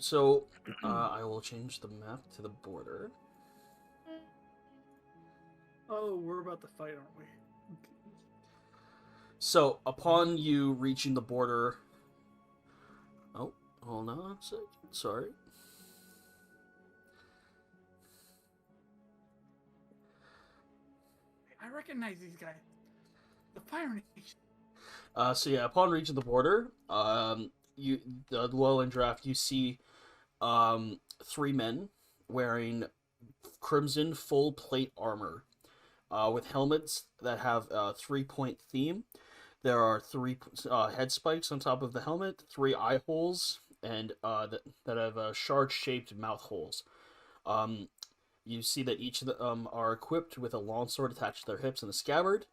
A: So I will change the map to the border.
B: Oh, we're about to fight, aren't we?
A: So upon you reaching the border, oh, hold on a second. Sorry.
B: I recognize these guys. The Fire Nation.
A: So yeah, upon reaching the border, Luella and Draft, you see 3 men wearing crimson full plate armor, with helmets that have a 3-point theme. There are 3 head spikes on top of the helmet, 3 eye holes, and that have shard-shaped mouth holes. You see that each of them are equipped with a longsword attached to their hips and a scabbard.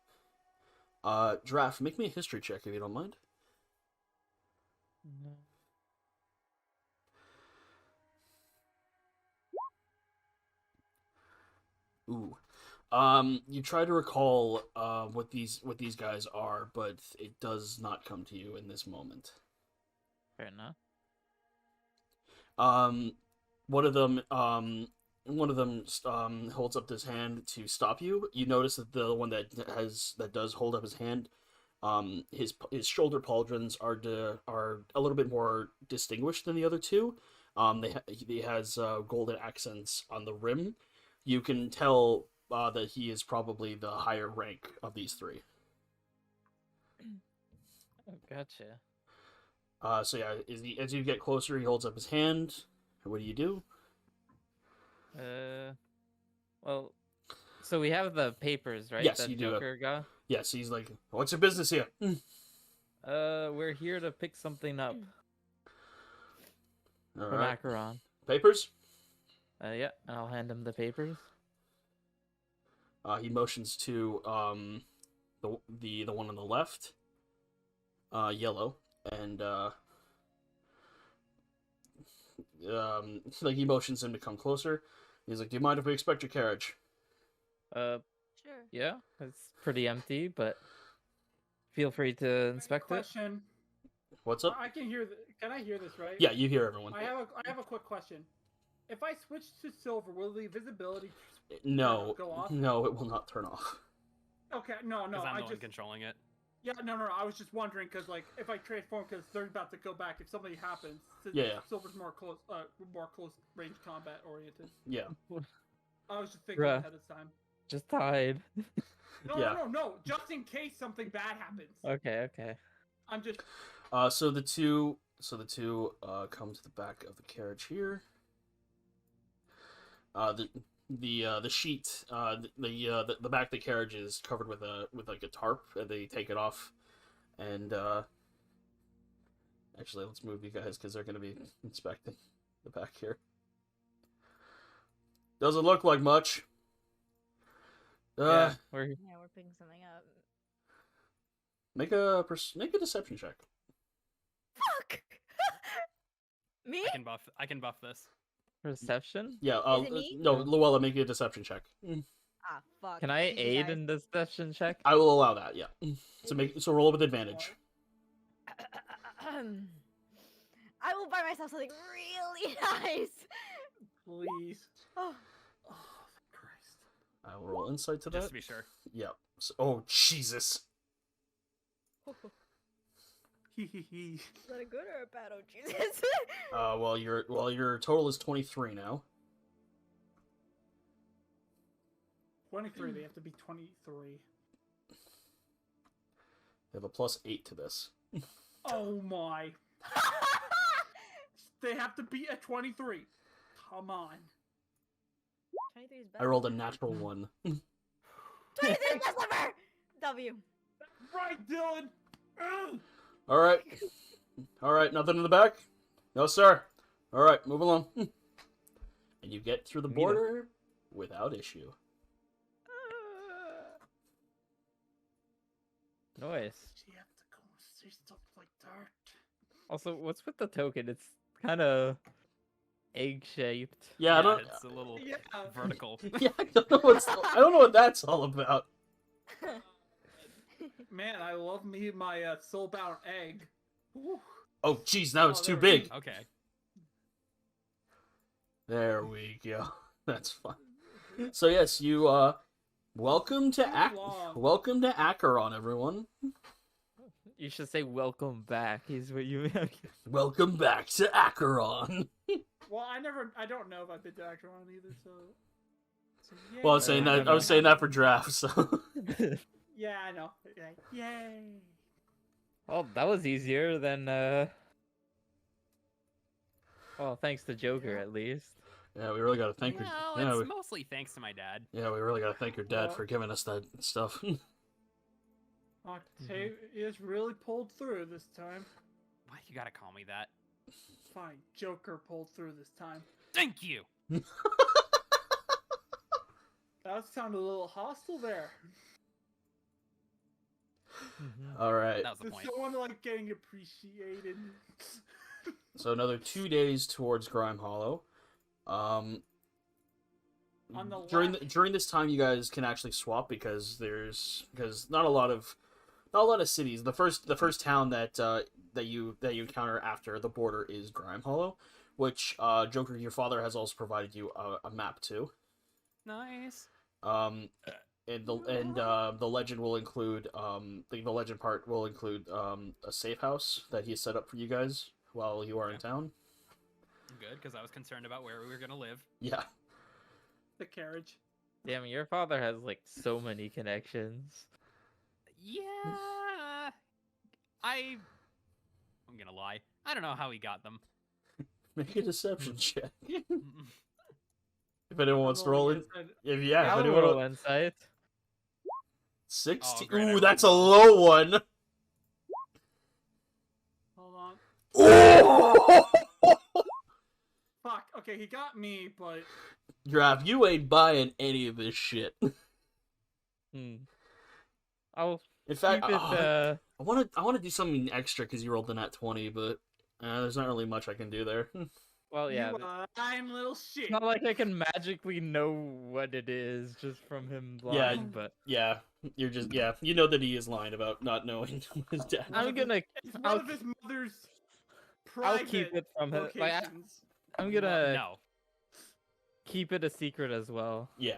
A: Draft, make me a history check if you don't mind. Ooh. You try to recall what these guys are, but it does not come to you in this moment.
D: Fair enough.
A: One of them holds up his hand to stop you. You notice that the one that does hold up his hand His shoulder pauldrons are a little bit more distinguished than the other two. He has golden accents on the rim. You can tell that he is probably the higher rank of these three.
D: Oh, gotcha.
A: So yeah, as you get closer, he holds up his hand. What do you do?
D: Well, so we have the papers, right?
A: Yes,
D: that
A: you do.
D: Joker got.
A: Yes, he's like, "What's your business here?"
D: We're here to pick something up
A: All
D: from
A: right.
D: Akaron.
A: Papers.
D: Yeah, I'll hand him the papers.
A: He motions to the one on the left, yellow, and like he motions him to come closer. He's like, "Do you mind if we expect your carriage?"
E: Sure.
D: Yeah, it's pretty empty, but feel free to inspect it.
B: Question.
A: What's up?
B: I can hear. Can I hear this right?
A: Yeah, you hear everyone.
B: I have a quick question. If I switch to silver, will the visibility
A: No,
B: go off?
A: no, it will not turn off.
B: Okay, no,
C: Because I'm
B: I
C: the one
B: just
C: controlling it.
B: yeah, no. I was just wondering because like if I transform, because they're about to go back. If something happens, since
A: Yeah.
B: silver's more close range combat oriented.
A: Yeah.
B: I was just thinking
D: Bruh.
B: ahead of time.
D: Just hide.
B: No,
A: Yeah.
B: no. Just in case something bad happens.
D: Okay.
B: I'm just.
A: So the two come to the back of the carriage here. The sheet, the back of the carriage is covered with like a tarp, and they take it off, and actually let's move you guys because they're gonna be inspecting the back here. Doesn't look like much.
D: Yeah,
E: Yeah, we're picking something up.
A: Make a deception check.
E: Fuck. Me?
C: I can buff this.
D: perception.
A: Yeah.
E: Is it me?
A: No, Luella, make a deception check.
E: Ah, fuck.
D: Can I
E: GG,
D: aid
E: guys.
D: in the deception check?
A: I will allow that. Yeah. So roll with advantage.
E: I will buy myself something really nice.
B: Please.
E: Oh,
B: Oh, Christ.
A: I will roll insight to
C: Just
A: that.
C: to be sure.
A: Yeah. So, oh Jesus.
B: Hee hee hee.
E: is that a good or a bad? Oh, Jesus.
A: Your total is 23 now.
B: 23. They have to be 23.
A: They have a +8 to this.
B: Oh my. They have to be at 23. Come on.
E: 23 is better.
A: I rolled a natural 1.
E: 23 is best ever! W.
B: Right, Dylan. Ugh.
A: All right. Nothing in the back. No, sir. All right, move along. And you get through the
D: Meet 'em.
A: border without issue.
D: Nice.
B: You have to go and say stuff like that.
D: Also, what's with the token? It's kind of egg-shaped.
A: Yeah, I don't.
C: It's a little
B: Yeah.
C: vertical.
A: Yeah, I don't know what that's all about.
B: Man, I love me my soul-bound egg. Whew.
A: Oh, jeez, now it's
B: Oh,
A: too
B: there we
A: big.
C: Okay.
A: There we go. That's fine. So yes, you welcome to welcome to Akaron, everyone.
D: You should say "Welcome back." Is what you.
A: Welcome back to Akaron.
B: Well, I don't know if I've been to Akaron either, so
A: Well, I was saying that. I was saying that for drafts. So.
B: Yeah, I know. Yay!
D: Well, that was easier than. Well, thanks to Joker, at least.
A: Yeah, we really gotta thank
C: No,
A: your.
C: it's
A: Yeah,
C: mostly thanks to my dad.
A: we really gotta thank your dad
B: Well-
A: for giving us that stuff.
B: Octave is really pulled through this time.
C: Why you gotta call me that?
B: Fine, Joker pulled through this time.
C: Thank you.
B: That sounded a little hostile there.
A: All right.
C: That was the
B: There's
C: point.
B: someone like getting appreciated.
A: So another 2 days towards Grime Hollow.
B: On the
A: during this time, you guys can actually swap because not a lot of cities. The first town that you encounter after the border is Grime Hollow, which Joker, your father, has also provided you a map to.
C: Nice.
A: the legend will include the legend part will include a safe house that he set up for you guys while you are in town.
C: Good, because I was concerned about where we were gonna live.
A: Yeah.
B: The carriage.
D: Damn, your father has like so many connections.
C: Yeah, I'm gonna lie. I don't know how he got them.
A: Make a deception check.
C: Mm,
A: If anyone wants to roll in, if yeah, if
D: I'll
A: anyone
D: roll insight.
A: 16.
C: great, I
A: Ooh,
C: rolled
A: that's a
C: low.
A: low one.
B: Hold on.
A: Oh!
B: Fuck. Okay, he got me, but
A: Graf, you ain't buying any of this shit.
D: Hmm. I'll
A: In fact,
D: keep it.
A: I want to do something extra because you rolled the nat 20, but there's not really much I can do there.
D: Well, yeah.
B: you lying little shit.
D: It's not like I can magically know what it is just from him
A: Yeah,
D: lying, but
A: yeah, you know that he is lying about not knowing his dad.
D: I'm gonna.
B: It's one
D: I'll,
B: of his mother's
D: I'll
B: private
D: keep it from him. Like,
B: locations.
D: I'm gonna
C: No.
D: keep it a secret as well.
A: Yeah.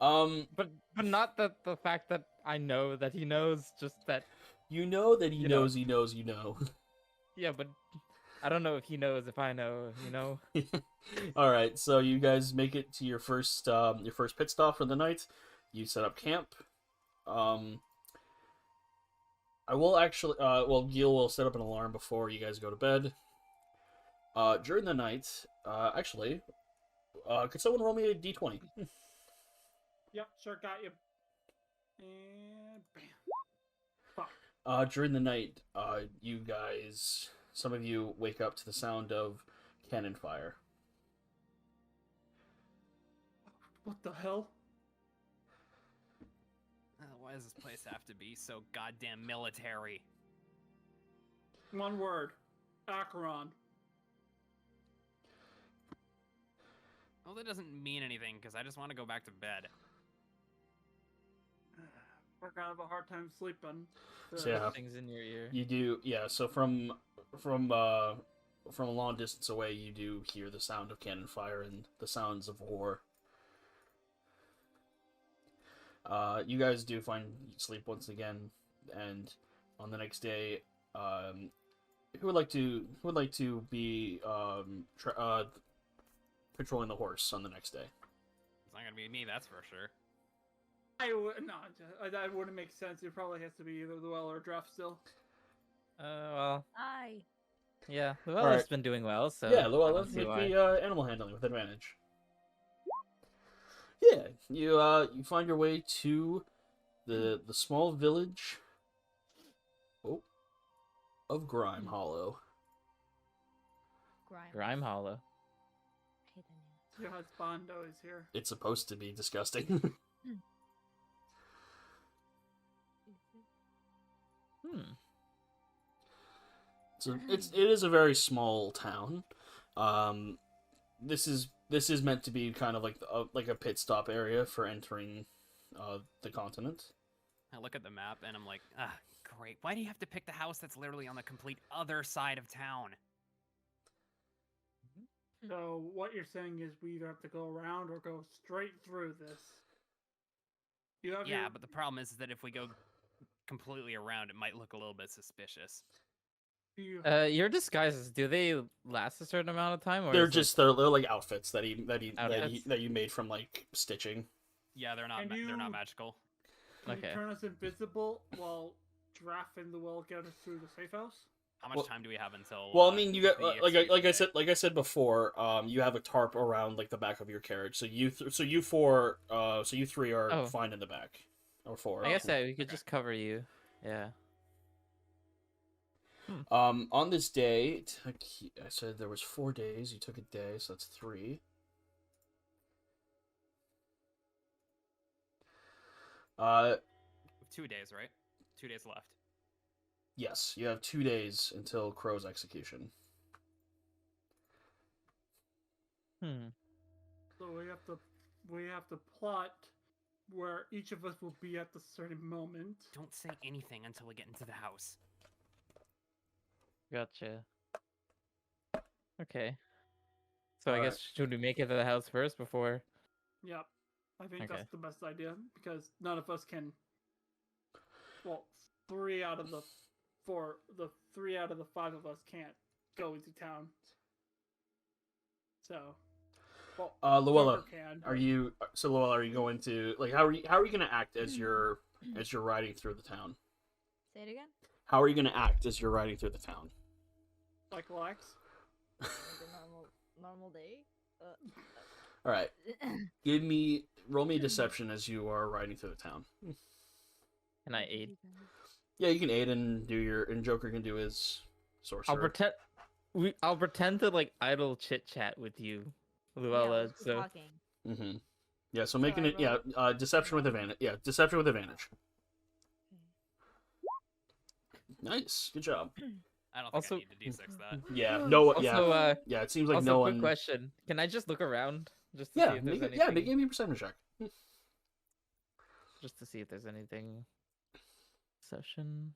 D: But not that the fact that I know that he knows, just that.
A: You know that he
D: You know.
A: knows he knows you know.
D: Yeah, but I don't know if he knows if I know. You know.
A: All right, so you guys make it to your first pit stop for the night. You set up camp. I will actually Gil will set up an alarm before you guys go to bed. During the night, could someone roll me a d20?
B: Yep, sure got you. And bam. Fuck.
A: During the night, you guys, some of you wake up to the sound of cannon fire.
B: What the hell?
C: Why does this place have to be so goddamn military?
B: One word. Akaron.
C: Well, that doesn't mean anything because I just want to go back to bed.
B: We're gonna have a hard time sleeping.
A: So, yeah.
D: Things in your ear.
A: You do, yeah. So from a long distance away, you do hear the sound of cannon fire and the sounds of war. You guys do find sleep once again, and on the next day, who would like to be patrolling the horse on the next day?
C: It's not gonna be me, that's for sure.
B: That wouldn't make sense. It probably has to be either Llewell or Draft still.
D: Well,
E: Aye.
D: yeah. Llewell's
A: Alright.
D: been doing well, so
A: Yeah,
D: I
A: Llewellyn,
D: don't
A: let's
D: see
A: make
D: why.
A: the animal handling with advantage. Yeah, you find your way to the small village of Grime Hollow.
D: Grime Hollow.
E: I hate that name.
B: God, Bondo is here.
A: It's supposed to be disgusting. So it is a very small town. This is meant to be kind of like a pit stop area for entering the continent.
C: I look at the map and I'm like, great. Why do you have to pick the house that's literally on the complete other side of town?
B: So what you're saying is we either have to go around or go straight through this. You have
C: Yeah,
B: your-
C: but the problem is that if we go completely around, it might look a little bit suspicious.
B: you
D: Your disguises, do they last a certain amount of time, or
A: They're
D: is it-
A: just they're like outfits that
D: Outfits?
A: you made from like stitching.
C: Yeah, they're not
B: And
C: they're not
B: you-
C: magical.
B: can you
D: Okay.
B: turn us invisible while Draft and Llewell get us through the safe house?
C: How much
A: Well-
C: time do we have until?
A: Well, I mean, you got
C: the
A: like I
C: excuse day?
A: said before. You have a tarp around like the back of your carriage, so you three are
D: Oh.
A: fine in the back, or four.
D: I guess we could
C: Okay.
D: just cover you. Yeah.
A: On this day, I said there was 4 days. You took a day, so that's 3.
C: We have 2 days, right? 2 days left.
A: Yes, you have 2 days until Crow's execution.
B: So we have to plot where each of us will be at the certain moment.
C: Don't say anything until we get into the house.
D: Gotcha. Okay. So I
A: Alright.
D: guess should we make it to the house first before?
B: Yep. I think
D: Okay.
B: that's the best idea because none of us can. Well, 3 out of the 5 of us can't go into town. So, well,
A: Luella,
B: Joker can.
A: are you? So Luella, are you going to like? How are you going to act as you're riding through the town?
E: Say it again.
A: How are you going to act as you're riding through the town?
B: Like Lex?
E: Like a normal day.
A: All right, roll me deception as you are riding through the town.
D: Can I aid?
A: Yeah, you can aid and Joker can do his sorcerer.
D: I'll pretend to like idle chit chat with you,
E: Yeah,
D: Luella.
E: let's keep
D: so
E: talking.
A: Mm-hmm. Yeah, so
E: So
A: making
E: I
A: it deception with advantage. Yeah, deception with advantage. Nice, good job.
C: I don't think
D: Also-
C: I need to d6 that.
A: Yeah, no,
D: also,
A: yeah, yeah. It seems like
D: also,
A: no
D: quick
A: one.
D: question: can I just look around just to
A: Yeah,
D: see if there's anything?
A: yeah, give me a perception check.
D: Just to see if there's anything. Session.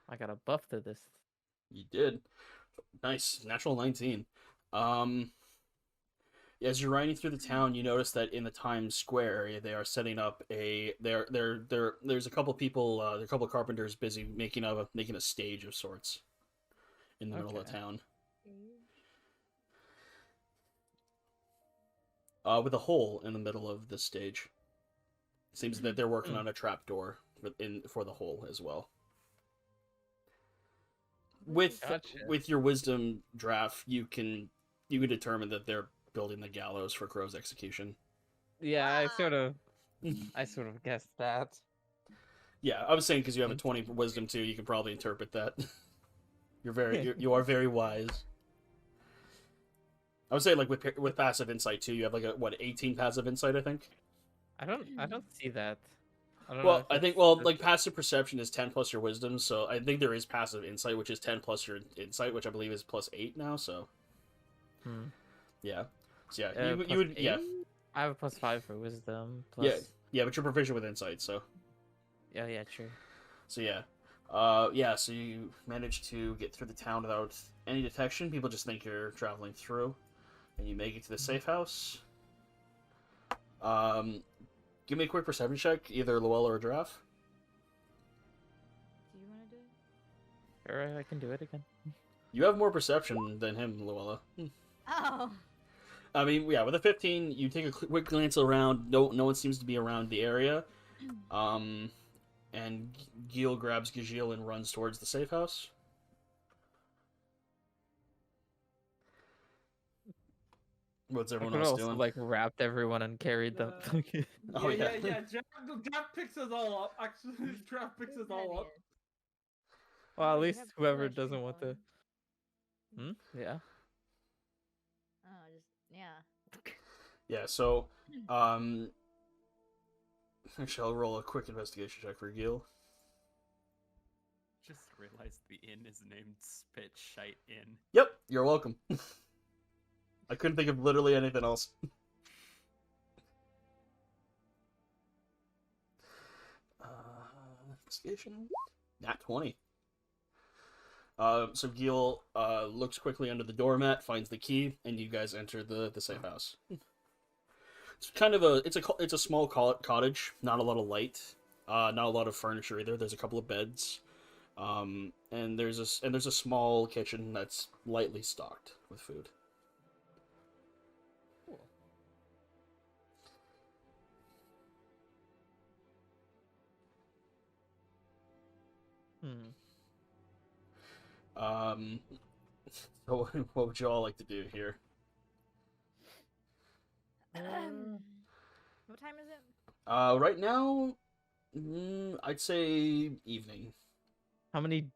D: I got a buff to this.
A: You did. Nice, natural 19. As you're riding through the town, you notice that in the Times Square area, they are setting up there's a couple people, there are a couple carpenters busy making a stage of sorts in the middle of
D: Okay.
A: town. With a hole in the middle of the stage. Seems that they're working on a trapdoor for the hole as well.
D: Gotcha.
A: With your wisdom draft, you can determine that they're building the gallows for Crow's execution.
D: Yeah, I sort of guessed that.
A: Yeah, I was saying because you have a 20 wisdom too, you can probably interpret that. You are very wise. I would say like with passive insight too, you have like 18 passive insight, I think.
D: I don't see that. I don't know
A: Well,
D: if
A: I think
D: it's-
A: like passive perception is 10 plus your wisdom, so I think there is passive insight, which is 10 plus your insight, which I believe is plus 8 now. So yeah, so yeah, you
D: plus
A: would yeah
D: 8? I have a +5 for wisdom.
A: yeah yeah, but you're proficient with insight, so
D: Yeah, true.
A: so yeah. So you manage to get through the town without any detection. People just think you're traveling through, and you make it to the safe house. Give me a quick perception check, either Luella or Giraffe.
E: Do you want to do it?
D: Alright, I can do it again.
A: You have more perception than him, Luella.
E: Oh.
A: I mean, yeah, with a 15, you take a quick glance around. No one seems to be around the area. And Gil grabs Gajil and runs towards the safe house. What's
D: I
A: everyone
D: could
A: else
D: also
A: doing?
D: like wrapped everyone and carried them.
A: Oh, yeah.
B: Draft picks us all up. Actually, Draft picks us all up.
D: Well, at
E: You
D: least
E: have
D: whoever
E: flesh
D: doesn't want to.
E: going.
D: Yeah.
E: Oh, just yeah.
A: Yeah, so, actually, I'll roll a quick investigation check for Gil.
C: Just realized the inn is named Spit Shite Inn.
A: Yep, you're welcome. I couldn't think of literally anything else. Investigation? Nat 20. So Gil looks quickly under the doormat, finds the key, and you guys enter the safe house. It's kind of it's a small cottage, not a lot of light, not a lot of furniture either. There's a couple of beds, and there's a small kitchen that's lightly stocked with food. So what would you all like to do here?
E: What time is it?
A: Right now, I'd say evening.
D: How many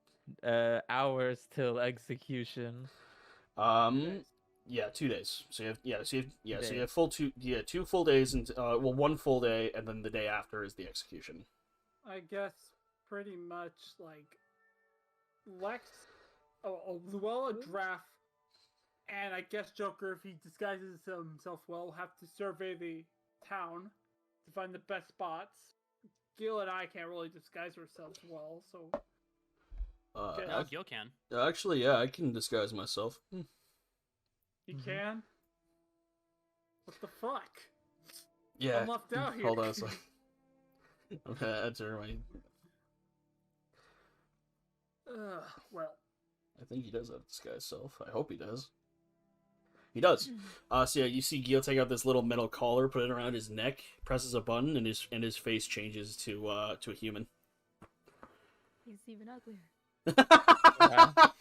D: hours till execution?
A: Yeah, 2 days. So you have so you
D: Days.
A: have 2 full days and well, 1 full day, and then the day after is the execution.
B: I guess pretty much like Lex, Luella, Draft, and I guess Joker, if he disguises himself well, will have to survey the town to find the best spots. Gil and I can't really disguise ourselves well, so
A: Uh,
C: No, Gil can.
A: Actually, yeah, I can disguise myself.
B: he can. What the fuck?
A: Yeah.
B: I'm left out here.
A: Hold on a second. I'm gonna enter my.
B: Well,
A: I think he does have disguise self. I hope he does. He does. So yeah, you see Gil take out this little metal collar, put it around his neck, presses a button, and his face changes to a human.
E: He's even uglier.
B: that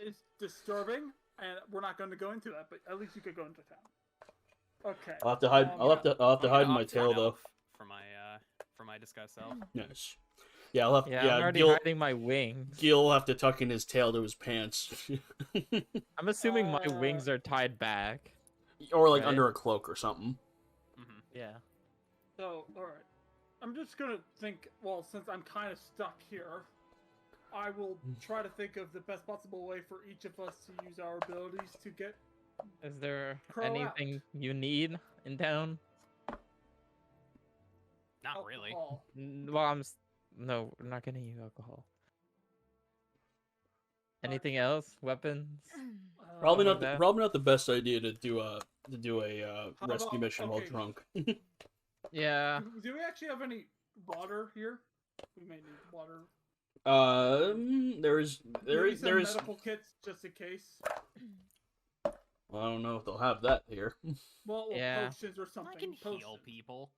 B: is disturbing, and we're not going to go into that. But at least you could go into town. Okay.
A: I'll have to hide. I'll have to hide my
C: opt for
A: tail
C: an
A: though.
C: elf for my disguise self.
A: Yes. Yeah, I'll have.
D: Yeah,
A: Yeah,
D: I'm already
A: Gil.
D: hiding my wings.
A: Gil will have to tuck in his tail to his pants,
D: I'm assuming my wings are tied back.
A: or like
D: Right.
A: under a cloak or something.
C: Hmm.
D: Yeah.
B: So, all right. I'm just gonna think. Well, since I'm kind of stuck here, I will try to think of the best possible way for each of us to use our abilities to get.
D: Is there
B: Crow out.
D: anything you need in town?
C: Not really.
B: alcohol.
D: Well, no, we're not getting you alcohol. Anything else? Weapons?
A: Probably
D: like
A: not.
D: that.
A: Probably not the best idea to do a
B: How
A: rescue
B: about-
A: mission while
B: okay.
A: drunk.
D: Yeah.
B: Do we actually have any water here? We may need water.
A: There is
B: Maybe some
A: there is.
B: medical kits just in case.
A: Well, I don't know if they'll have that here.
B: Well,
D: Yeah.
B: potions or something.
C: I can heal
B: Potions.
C: people.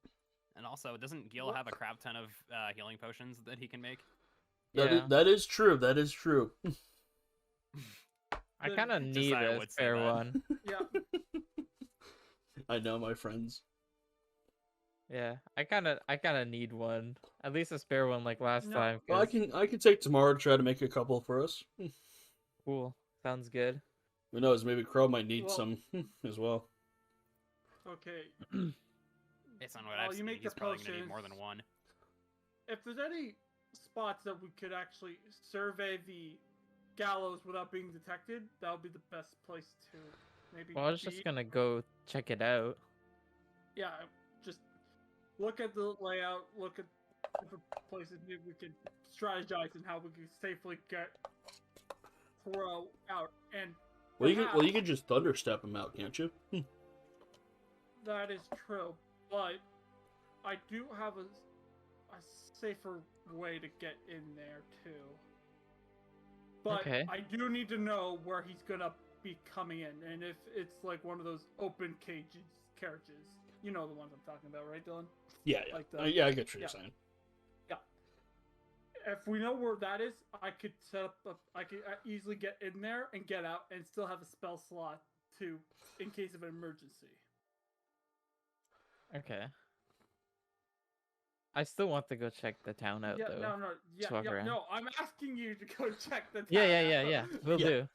C: And also, doesn't Gil
B: What?
C: have a crap ton of healing potions that he can make?
D: Yeah.
A: That is true. That is true.
D: I kind of
C: Just
D: need
C: I
D: a
C: would say
D: spare
C: that.
D: one.
B: Yeah.
A: I know, my friends.
D: Yeah, I kind of need one. At least a spare one like last
B: No,
D: time.
A: Well, I
D: 'cause-
A: can take tomorrow to try to make a couple for us.
D: Cool. Sounds good.
A: Who knows? Maybe Crow might need
B: Well-
A: some as well.
B: Okay.
C: Based on what
B: While
C: I've
B: you
C: seen,
B: make
C: he's
B: the
C: probably gonna need more
B: potions-
C: than one.
B: If there's any spots that we could actually survey the gallows without being detected, that would be the best place to maybe.
D: Well, I was just
B: be.
D: gonna go check it out.
B: Yeah, just look at the layout, look at different places maybe we could strategize and how we can safely get Crow out. And
A: Well, you
B: perhaps
A: can just thunderstep him out, can't you?
B: that is true, but I do have a safer way to get in there too. But
D: Okay.
B: I do need to know where he's gonna be coming in, and if it's like one of those open carriages, you know the ones I'm talking about, right, Dylan?
A: Yeah,
B: Like the-
A: yeah, I get what you're
B: yeah.
A: saying.
B: If we know where that is, I could set up. I could easily get in there and get out, and still have a spell slot to, in case of an emergency.
D: Okay. I still want to go check the town out
B: Yeah,
D: though.
B: yeah,
D: walk
B: yeah,
D: around.
B: no. I'm asking you to go check the.
D: Yeah. Will
A: Yeah.
D: do.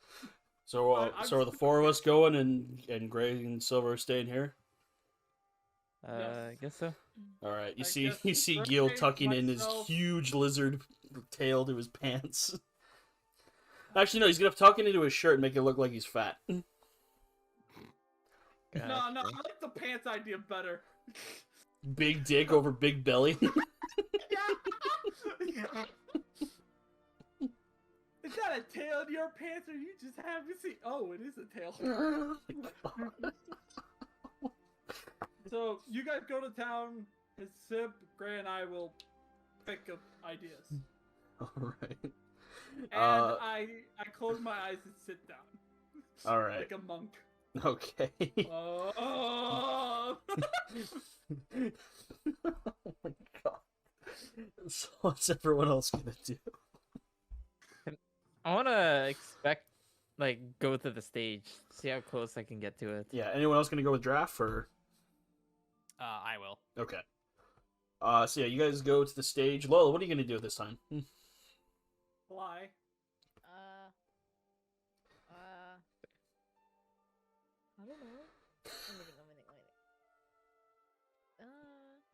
A: So,
B: I'm
A: so are the four of us going, and Gray and Silver staying here?
D: I guess so.
A: All right. You
B: I guess
A: see
B: Gray,
A: Gil tucking in his
B: myself-
A: huge lizard tail to his pants. Actually, no. He's gonna tuck it into his shirt and make it look like he's fat.
B: No, I
D: Gotcha.
B: like the pants idea better.
A: Big dick over big belly.
B: Yeah. Is that a tail in your pants, or you just haven't seen? Oh, it is a tail. So you guys go to town. And Sib, Gray, and I will think of ideas.
A: All right.
B: And
A: Uh,
B: I close my eyes and sit down.
A: All right.
B: Like a monk.
A: Okay.
B: Oh.
A: Oh my god. So what's everyone else gonna do?
D: I want to go to the stage, see how close I can get to it.
A: Yeah. Anyone else gonna go with draft or?
C: I will.
A: Okay. So yeah, you guys go to the stage. Lola, what are you gonna do this time?
B: Fly.
E: I don't know. Let me think.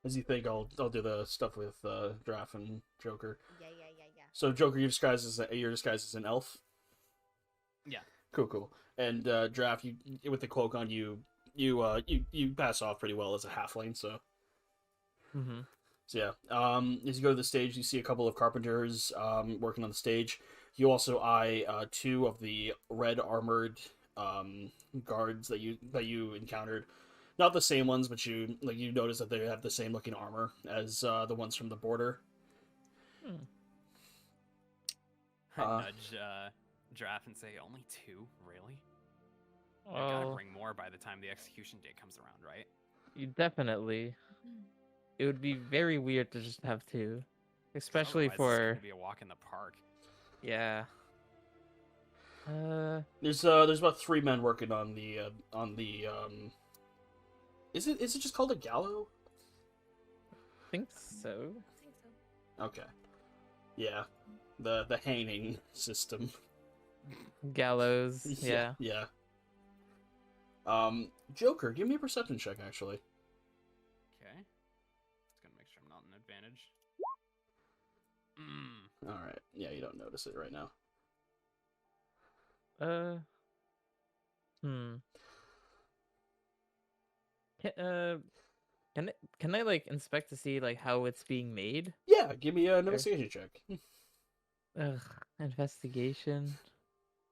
A: As you think, I'll do the stuff with draft and Joker.
E: Yeah.
A: So Joker, you're disguised as an elf.
C: Yeah.
A: Cool. And draft, you with the cloak on, you pass off pretty well as a halfling. So
D: Mm-hmm.
A: So yeah, as you go to the stage, you see a couple of carpenters working on the stage. You also eye two of the red armored guards that you encountered. Not the same ones, but you notice that they have the same looking armor as the ones from the border.
D: Hmm.
C: I nudge Draft and say, only 2? Really? I gotta
D: Well,
C: bring more by the time the execution date comes around, right?
D: you definitely. It would be very weird to just have 2,
C: 'Cause
D: especially
C: otherwise it's
D: for
C: gonna be a walk in the park.
D: yeah.
A: There's about 3 men working on the Is it just called a gallows?
D: think so.
E: I think so.
A: Okay. Yeah. The hanging system.
D: Gallows. Yeah.
A: Yeah. Joker, give me a perception check actually.
C: Okay. Just gonna make sure I'm not an advantage.
A: Alright. Yeah, you don't notice it right now.
D: Hmm. Can I like inspect to see like how it's being made?
A: Yeah, give me an investigation check.
D: Ugh, investigation.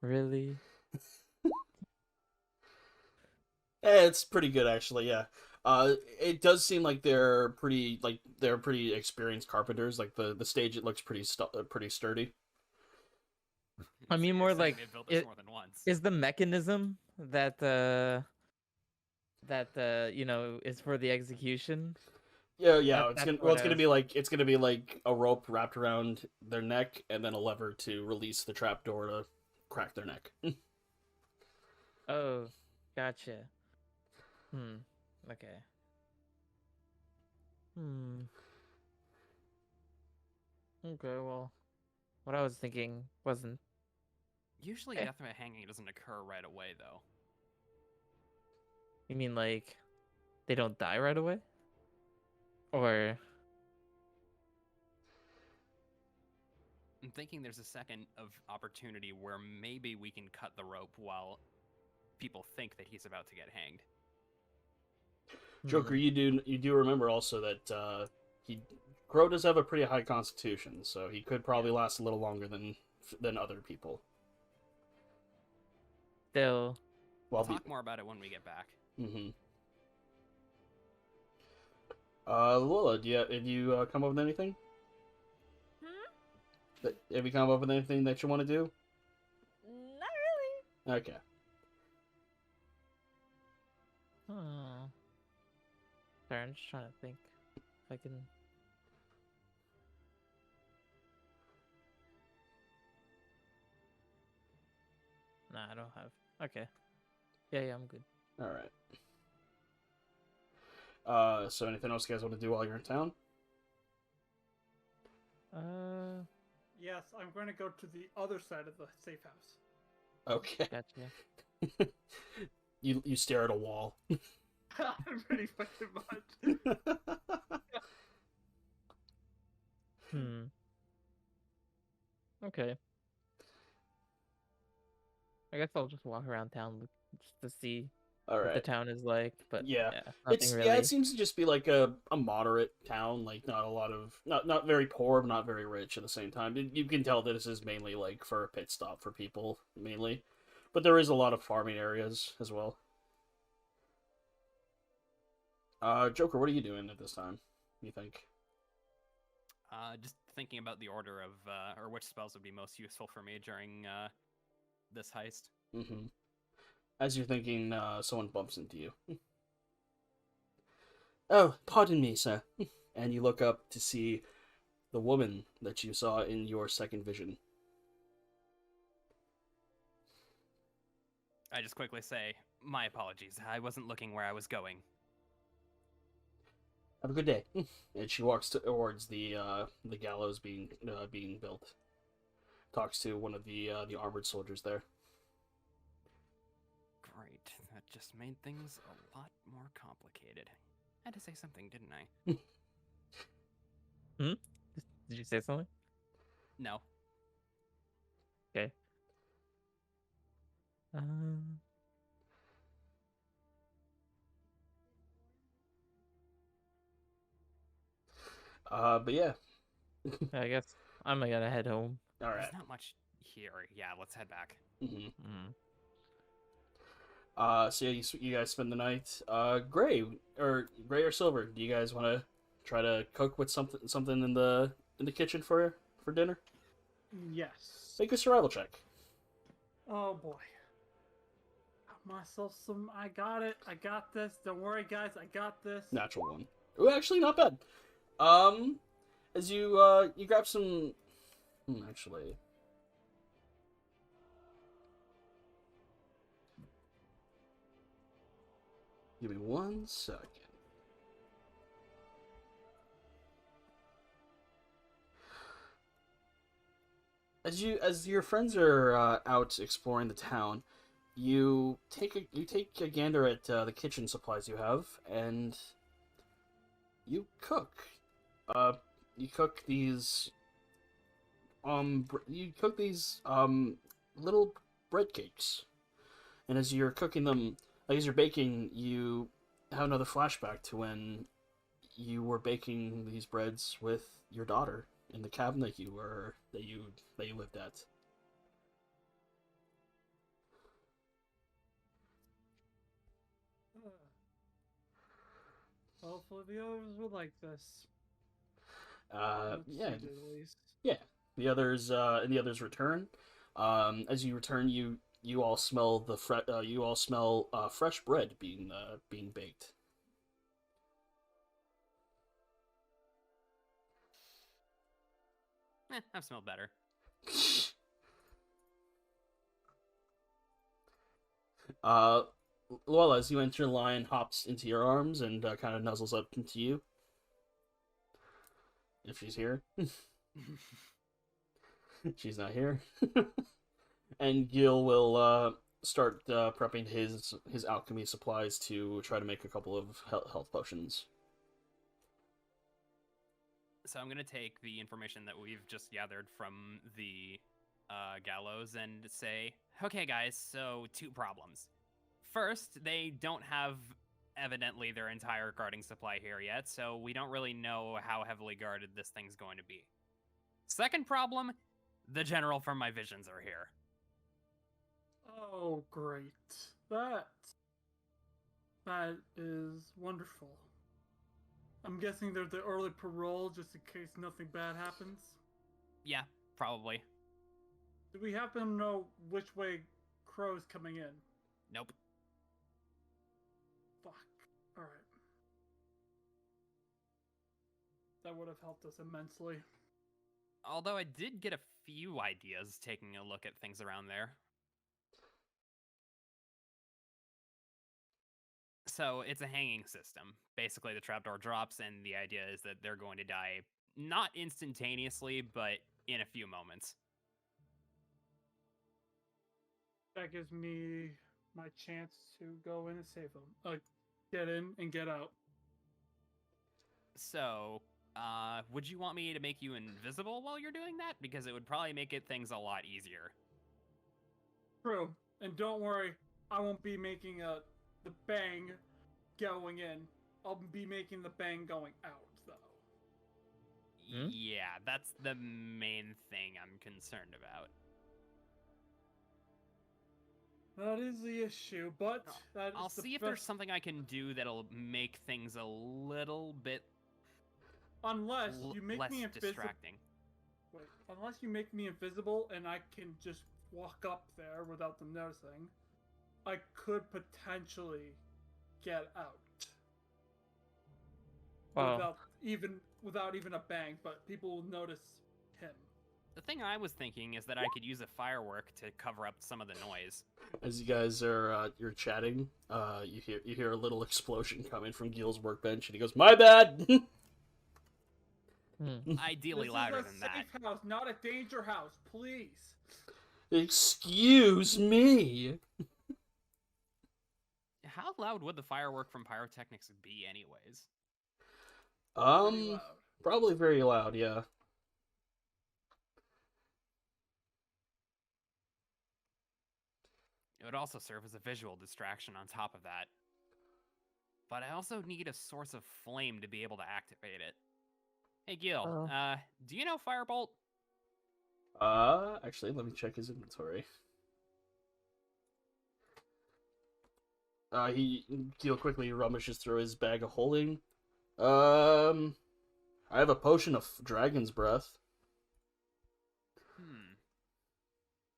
D: Really?
A: It's pretty good actually, yeah. It does seem like they're pretty experienced carpenters. Like the stage, it looks pretty sturdy.
D: I mean,
C: you're
D: more
C: saying
D: like
C: they've built this more than once.
D: is the mechanism that is for the execution.
A: Yeah,
D: That's
A: it's
D: what I
A: gonna be like a rope wrapped around their neck and then a lever to release the trapdoor to crack their neck.
D: Oh, gotcha. Okay. Okay, well, what I was thinking wasn't.
C: Usually
D: Eh.
C: death by hanging doesn't occur right away, though.
D: You mean like they don't die right away? Or
C: I'm thinking there's a second of opportunity where maybe we can cut the rope while people think that he's about to get hanged.
A: Joker, you do remember also that Crow does have a pretty high constitution, so he could probably last a little longer than other people.
D: still.
C: We'll talk more about it when we get back.
A: Mm-hmm. Lola, have you come up with anything? Have you come up with anything that you want to do?
E: Not really.
A: Okay.
D: Sorry, I'm just trying to think if I can. Nah, I don't have. Okay. Yeah, I'm good.
A: All right. So anything else you guys want to do while you're in town?
B: Yes, I'm going to go to the other side of the safe house.
A: Okay.
D: Gotcha.
A: You stare at a wall.
B: Pretty fucking much.
D: Okay. I guess I'll just walk around town just to see
A: All
D: what the
A: right.
D: town is like. But
A: Yeah.
D: nothing really.
A: It seems to just be like a moderate town, like not a lot of not very poor, but not very rich at the same time. You can tell that this is mainly like for a pit stop for people mainly, but there is a lot of farming areas as well. Joker, what are you doing at this time? You think?
C: Just thinking about the order of, or which spells would be most useful for me during this heist.
A: Mm-hmm. As you're thinking, someone bumps into you. Oh, pardon me, sir. And you look up to see the woman that you saw in your second vision.
C: I just quickly say, my apologies. I wasn't looking where I was going.
A: Have a good day. And she walks towards the gallows being built. Talks to one of the armored soldiers there.
C: Great. That just made things a lot more complicated. I had to say something, didn't I?
D: Did you say something?
C: No.
D: Okay.
A: But yeah.
D: I guess I'm gonna head home.
A: All right.
C: There's not much here. Yeah, let's head back.
A: Mm-hmm. So yeah, you guys spend the night. Gray or Silver? Do you guys want to try to cook with something in the kitchen for dinner?
B: Yes.
A: Make a survival check.
B: Oh boy. Got myself some. I got it. I got this. Don't worry, guys. I got this.
A: Natural one. Oh, actually, not bad. As you grab some. Actually. Give me 1 second. As your friends are out exploring the town, you take a gander at the kitchen supplies you have, and you cook. You cook these little bread cakes, and as you're cooking them, as you're baking, you have another flashback to when you were baking these breads with your daughter in the cabin that you lived at.
B: Hopefully the others will like this.
A: Yeah,
B: At least.
A: yeah. The others return. As you return, you all smell fresh bread being baked.
C: I've smelled better.
A: Lola, as you enter, the lion hops into your arms and kind of nuzzles up into you. If she's here. She's not here. And Gil will start prepping his alchemy supplies to try to make a couple of health potions.
C: So I'm gonna take the information that we've just gathered from the gallows and say, okay, guys, so 2 problems. First, they don't have evidently their entire guarding supply here yet, so we don't really know how heavily guarded this thing's going to be. Second problem, the general from my visions are here.
B: Oh, great. That is wonderful. I'm guessing they're the early parole just in case nothing bad happens.
C: Yeah, probably.
B: Do we happen to know which way Crow's coming in?
C: Nope.
B: Fuck. Alright. That would have helped us immensely.
C: Although I did get a few ideas taking a look at things around there. So it's a hanging system. Basically, the trapdoor drops, and the idea is that they're going to die not instantaneously, but in a few moments.
B: That gives me my chance to go in and save them. Get in and get out.
C: So, would you want me to make you invisible while you're doing that? Because it would probably make things a lot easier.
B: True. And don't worry, I won't be making the bang going in. I'll be making the bang going out, though.
C: Yeah, that's the main thing I'm concerned about.
B: That is the issue, but
C: I'll see if there's something I can do that'll make things a little bit
B: unless you make
C: less
B: me invisible.
C: distracting.
B: Wait, unless you make me invisible and I can just walk up there without them noticing, I could potentially get out.
D: Wow.
B: Without even a bang, but people will notice him.
C: The thing I was thinking is that I could use a firework to cover up some of the noise.
A: As you guys are you're chatting, you hear a little explosion coming from Gil's workbench, and he goes, "My bad."
C: Ideally louder than that.
B: This is a safe house, not a danger house, please.
A: Excuse me.
C: How loud would the firework from pyrotechnics be, anyways?
B: Pretty loud.
A: Probably very loud, yeah.
C: It would also serve as a visual distraction on top of that. But I also need a source of flame to be able to activate it. Hey, Gil, do you know Firebolt?
A: Actually, let me check his inventory. He'll quickly rummages through his bag of holding. I have a potion of dragon's breath.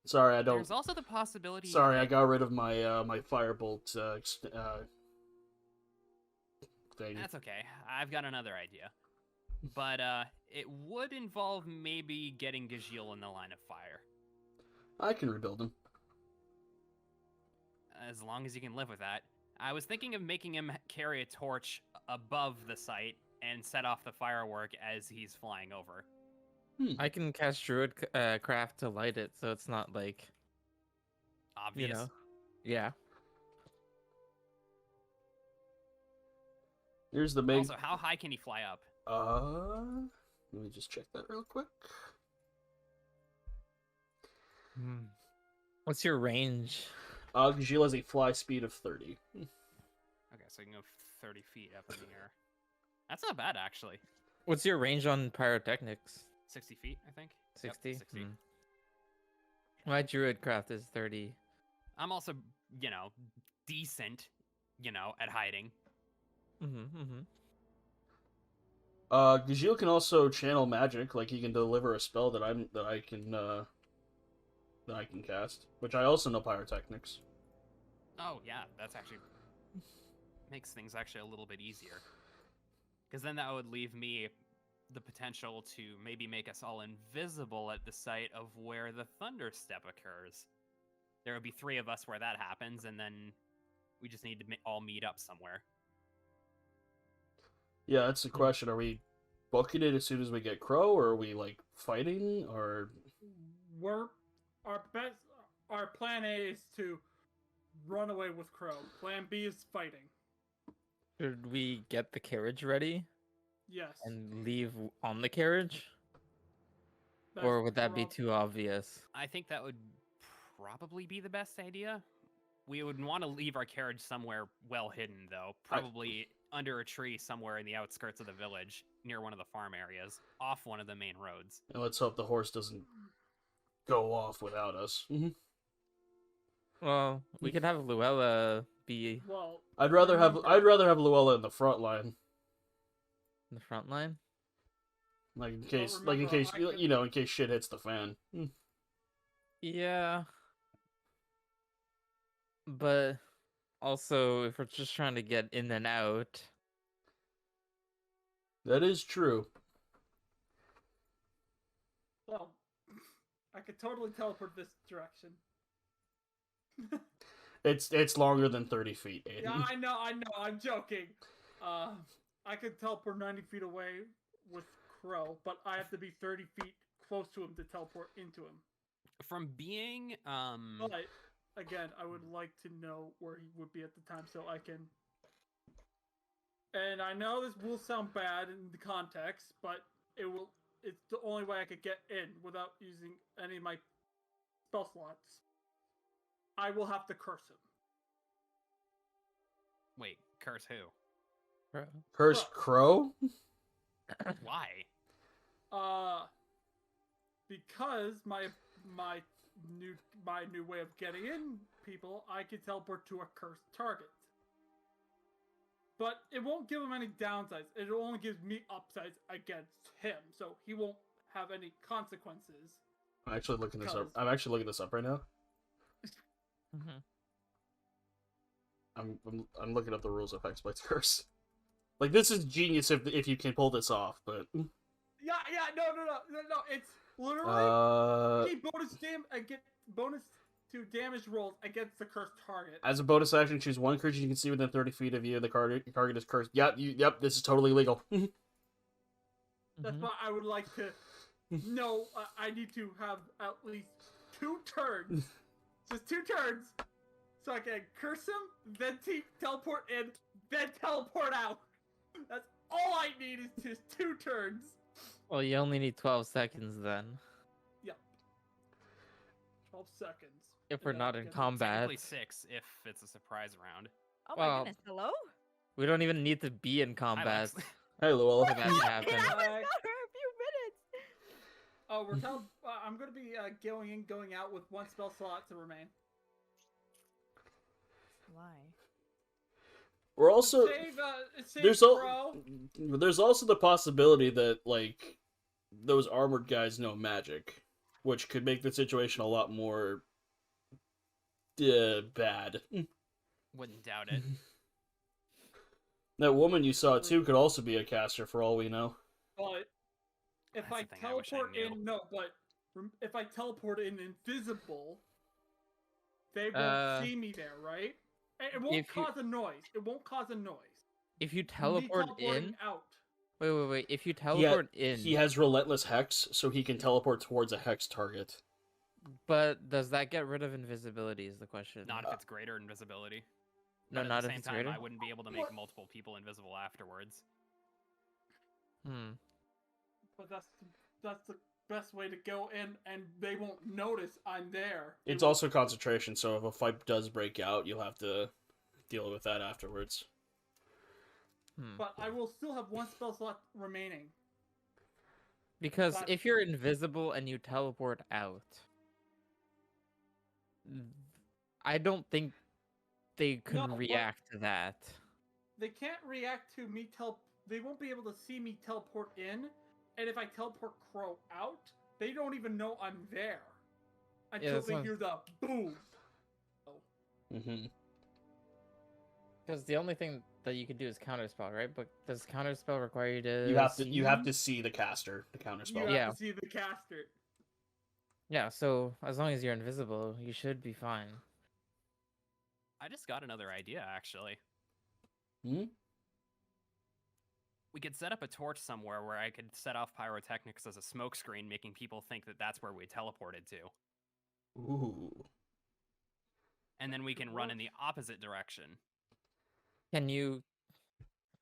A: Sorry, I don't.
C: There's also the possibility.
A: Sorry,
C: that...
A: I got rid of my my firebolt thing.
C: That's okay. I've got another idea. But it would involve maybe getting Gajil in the line of fire.
A: I can rebuild him.
C: As long as you can live with that. I was thinking of making him carry a torch above the site and set off the firework as he's flying over.
D: I can cast Druid craft to light it, so it's not like
C: Obvious.
D: you know. Yeah.
A: Here's the main.
C: Also, how high can he fly up?
A: Let me just check that real quick.
D: What's your range?
A: Gajil has a fly speed of 30.
C: Okay, so you can go 30 feet up in the air. That's not bad, actually.
D: What's your range on pyrotechnics?
C: 60 feet, I think.
D: 60?
C: Yep, 60.
D: My druid craft is 30.
C: I'm also, decent, at hiding.
A: Gajil can also channel magic, like he can deliver a spell that I can cast, which I also know pyrotechnics.
C: Oh, yeah, that's actually makes things actually a little bit easier. Because then that would leave me the potential to maybe make us all invisible at the site of where the thunder step occurs. There would be 3 of us where that happens, and then we just need to all meet up somewhere.
A: Yeah, that's the question. Are we booking it as soon as we get Crow, or are we like fighting, or?
B: Our plan A is to run away with Crow. Plan B is fighting.
D: Should we get the carriage ready
B: Yes.
D: and leave on the carriage?
B: That's
D: Or would that be too obvious?
C: I think that would probably be the best idea. We would want to leave our carriage somewhere well hidden, though. Probably under a tree somewhere in the outskirts of the village, near one of the farm areas, off one of the main roads.
A: And let's hope the horse doesn't go off without us.
D: Well, we could have Luella be
B: Well,
A: I'd rather have Luella in the front line,
D: in the front line.
A: like in
B: remember,
A: case
B: I can-
A: in case shit hits the fan.
D: Yeah. But also, if we're just trying to get in and out,
A: That is true.
B: well, I could totally teleport this direction.
A: It's longer than 30 feet, Aiden.
B: Yeah, I know, I'm joking. I could teleport 90 feet away with Crow, but I have to be 30 feet close to him to teleport into him.
C: From being,
B: But, again, I would like to know where he would be at the time so I can... And I know this will sound bad in the context, but it's the only way I could get in without using any of my spell slots. I will have to curse him.
C: Wait, curse who?
A: Curse Crow?
C: Why?
B: Because my new way of getting in people, I can teleport to a cursed target. But it won't give him any downsides. It only gives me upsides against him, so he won't have any consequences.
A: I'm actually looking this up. I'm actually looking this up right now. I'm looking up the rules of Hexblade's Curse. Like, this is genius if you can pull this off, but
B: Yeah, no. It's literally get bonus to damage rolls against the cursed target.
A: As a bonus action, choose one creature you can see within 30 feet of you. The target is cursed. Yep, this is totally legal.
B: That's why I would like to know. I need to have at least 2 turns, just 2 turns, so I can curse him, then teleport in, then teleport out. That's all I need is just 2 turns.
D: well, you only need 12 seconds then.
B: Yep. 12 seconds.
D: If we're not in combat.
C: Technically 6 if it's a surprise round.
E: Oh my
D: Well,
E: goodness, hello?
D: We don't even need to be in combat
C: Lex.
A: Hey, Luella.
D: for that to
E: I
D: happen.
E: was gone for a few minutes.
B: Oh, I'm gonna be going in, going out with 1 spell slot to remain.
E: Why?
A: Or also,
B: Save
A: there's
B: Crow.
A: there's also the possibility that like those armored guys know magic, which could make the situation a lot more bad.
C: Wouldn't doubt it.
A: That woman you saw too could also be a caster for all we know.
B: But if
C: That's
B: I
C: the thing I wish I
B: teleport
C: knew.
B: in, no, but if I teleport in invisible, they won't
D: Uh,
B: see me there, right? It won't
D: if you-
B: cause a noise. It won't cause a noise.
D: If you
B: Me
D: teleport
B: teleporting
D: in,
B: out.
D: wait. If you teleport in,
A: He has relentless hex, so he can teleport towards a hex target.
D: but does that get rid of invisibility? Is the question.
C: Not if it's greater invisibility.
D: No,
C: But
D: not
C: at the
D: if
C: same
D: it's
C: time,
D: greater.
C: I wouldn't be able to make
B: What?
C: multiple people invisible afterwards.
B: But that's the best way to go in, and they won't notice I'm there.
A: It's also concentration, so if a fight does break out, you'll have to deal with that afterwards.
B: But I will still have one spell slot remaining.
D: Because
B: But-
D: if you're invisible and you teleport out, I don't think they can
B: No, but-
D: react to that.
B: They can't react to me They won't be able to see me teleport in, and if I teleport Crow out, they don't even know I'm there until
D: that's
B: they
D: what-
B: hear the boom.
A: Mm-hmm.
D: Because the only thing that you can do is counterspell, right? But does counterspell require you to?
A: You have to see the caster, the counter
B: You
A: spell.
B: have
D: Yeah.
B: to see the caster.
D: Yeah. So as long as you're invisible, you should be fine.
C: I just got another idea, actually.
A: Hmm?
C: We could set up a torch somewhere where I could set off pyrotechnics as a smokescreen, making people think that that's where we teleported to.
A: Ooh.
C: And then we can run in the opposite direction.
D: Can you?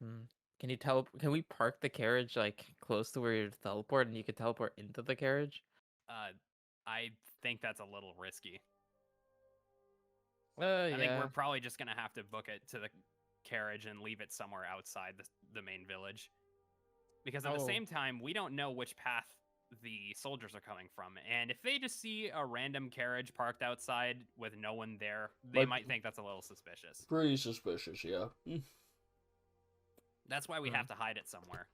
D: Can you Can we park the carriage like close to where you teleport, and you could teleport into the carriage?
C: I think that's a little risky.
D: Yeah.
C: I think we're probably just gonna have to book it to the carriage and leave it somewhere outside the main village. Because at the
D: Oh.
C: same time, we don't know which path the soldiers are coming from. And if they just see a random carriage parked outside with no one there, they
A: Like-
C: might think that's a little suspicious.
A: Pretty suspicious, yeah.
C: That's why we have to hide it somewhere.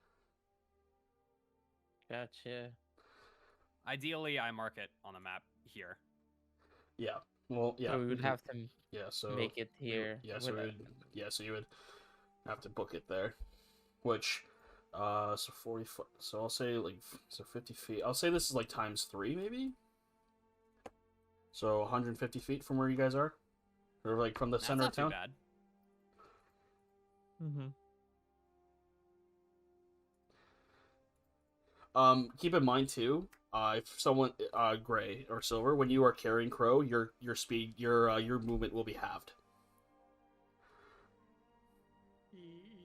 D: Gotcha.
C: Ideally, I mark it on the map here.
A: Yeah. Well, yeah.
D: So we would have to
A: Yeah, so
D: make it here.
A: Yeah, so
D: with
A: so you would have to book it there, which, so 40 foot. So I'll say like 50 feet. I'll say this is like times 3 maybe. So 150 feet from where you guys are, or like from the
C: That's
A: center
C: not
A: of town.
C: too bad.
A: Keep in mind too, if someone gray or silver, when you are carrying Crow, your speed, your movement will be halved.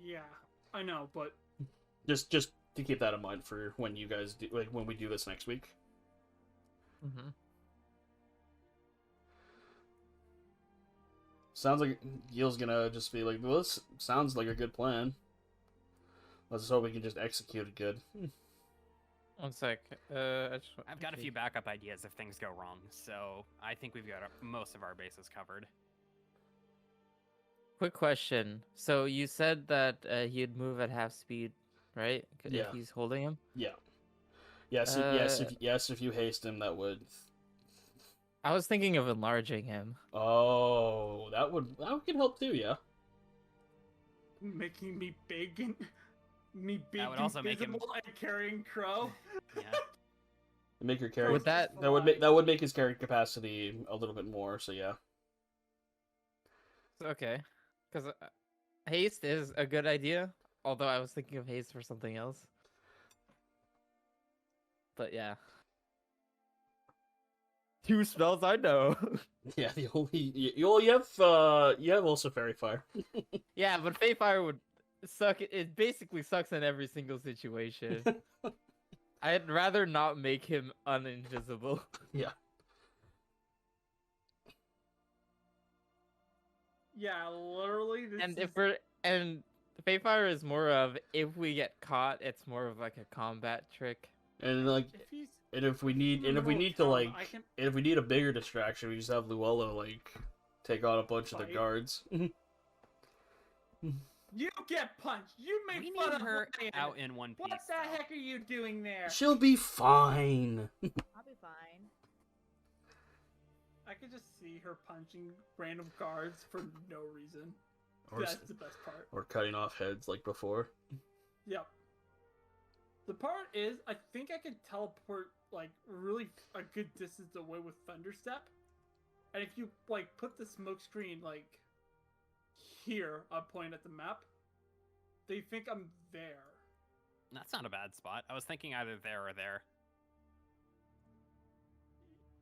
B: Yeah, I know, but
A: Just to keep that in mind for when you guys do, like when we do this next week. Sounds like Gil's gonna just be like, well, this sounds like a good plan. Let's hope we can just execute it good.
D: 1 sec.
C: I've got a few backup ideas if things go wrong, so I think we've got most of our bases covered.
D: Quick question. So you said that he'd move at half speed, right?
A: Yeah.
D: If he's holding him.
A: Yeah. Yes. If you haste him, that would.
D: I was thinking of enlarging him.
A: Oh, that could help too. Yeah.
B: making me big and me big
C: That would also make him-
B: invisible and carrying Crow.
C: Yeah.
A: Make your character.
D: Would that-
A: That would make his carrying capacity a little bit more. So yeah.
D: Okay. Because haste is a good idea. Although I was thinking of haste for something else. But yeah. 2 spells I know.
A: Yeah. The only you have also fairy fire.
D: Yeah, but Fey Fire would suck. It basically sucks in every single situation. I'd rather not make him uninvisible.
A: Yeah.
B: Yeah, literally.
D: And Fey Fire is more of if we get caught, it's more of like a combat trick.
A: And like,
B: if he's
A: if we need
B: in the middle
A: to
B: of
A: like,
B: town, I can-
A: if we need a bigger distraction, we just have Luella like take on a bunch of the
B: Fight.
A: guards.
B: You get punched. You make
C: We
B: fun
C: need
B: of
C: her
B: Ryan.
C: out in one piece.
B: What the
C: though.
B: heck are you doing there?
A: She'll be fine.
E: I'll be fine.
B: I could just see her punching random guards for no reason.
A: Or,
B: That's the best part.
A: or cutting off heads like before.
B: Yep. The part is, I think I could teleport like really a good distance away with Thunderstep, and if you like put the smoke screen like here, I point at the map, they think I'm there.
C: That's not a bad spot. I was thinking either there or there.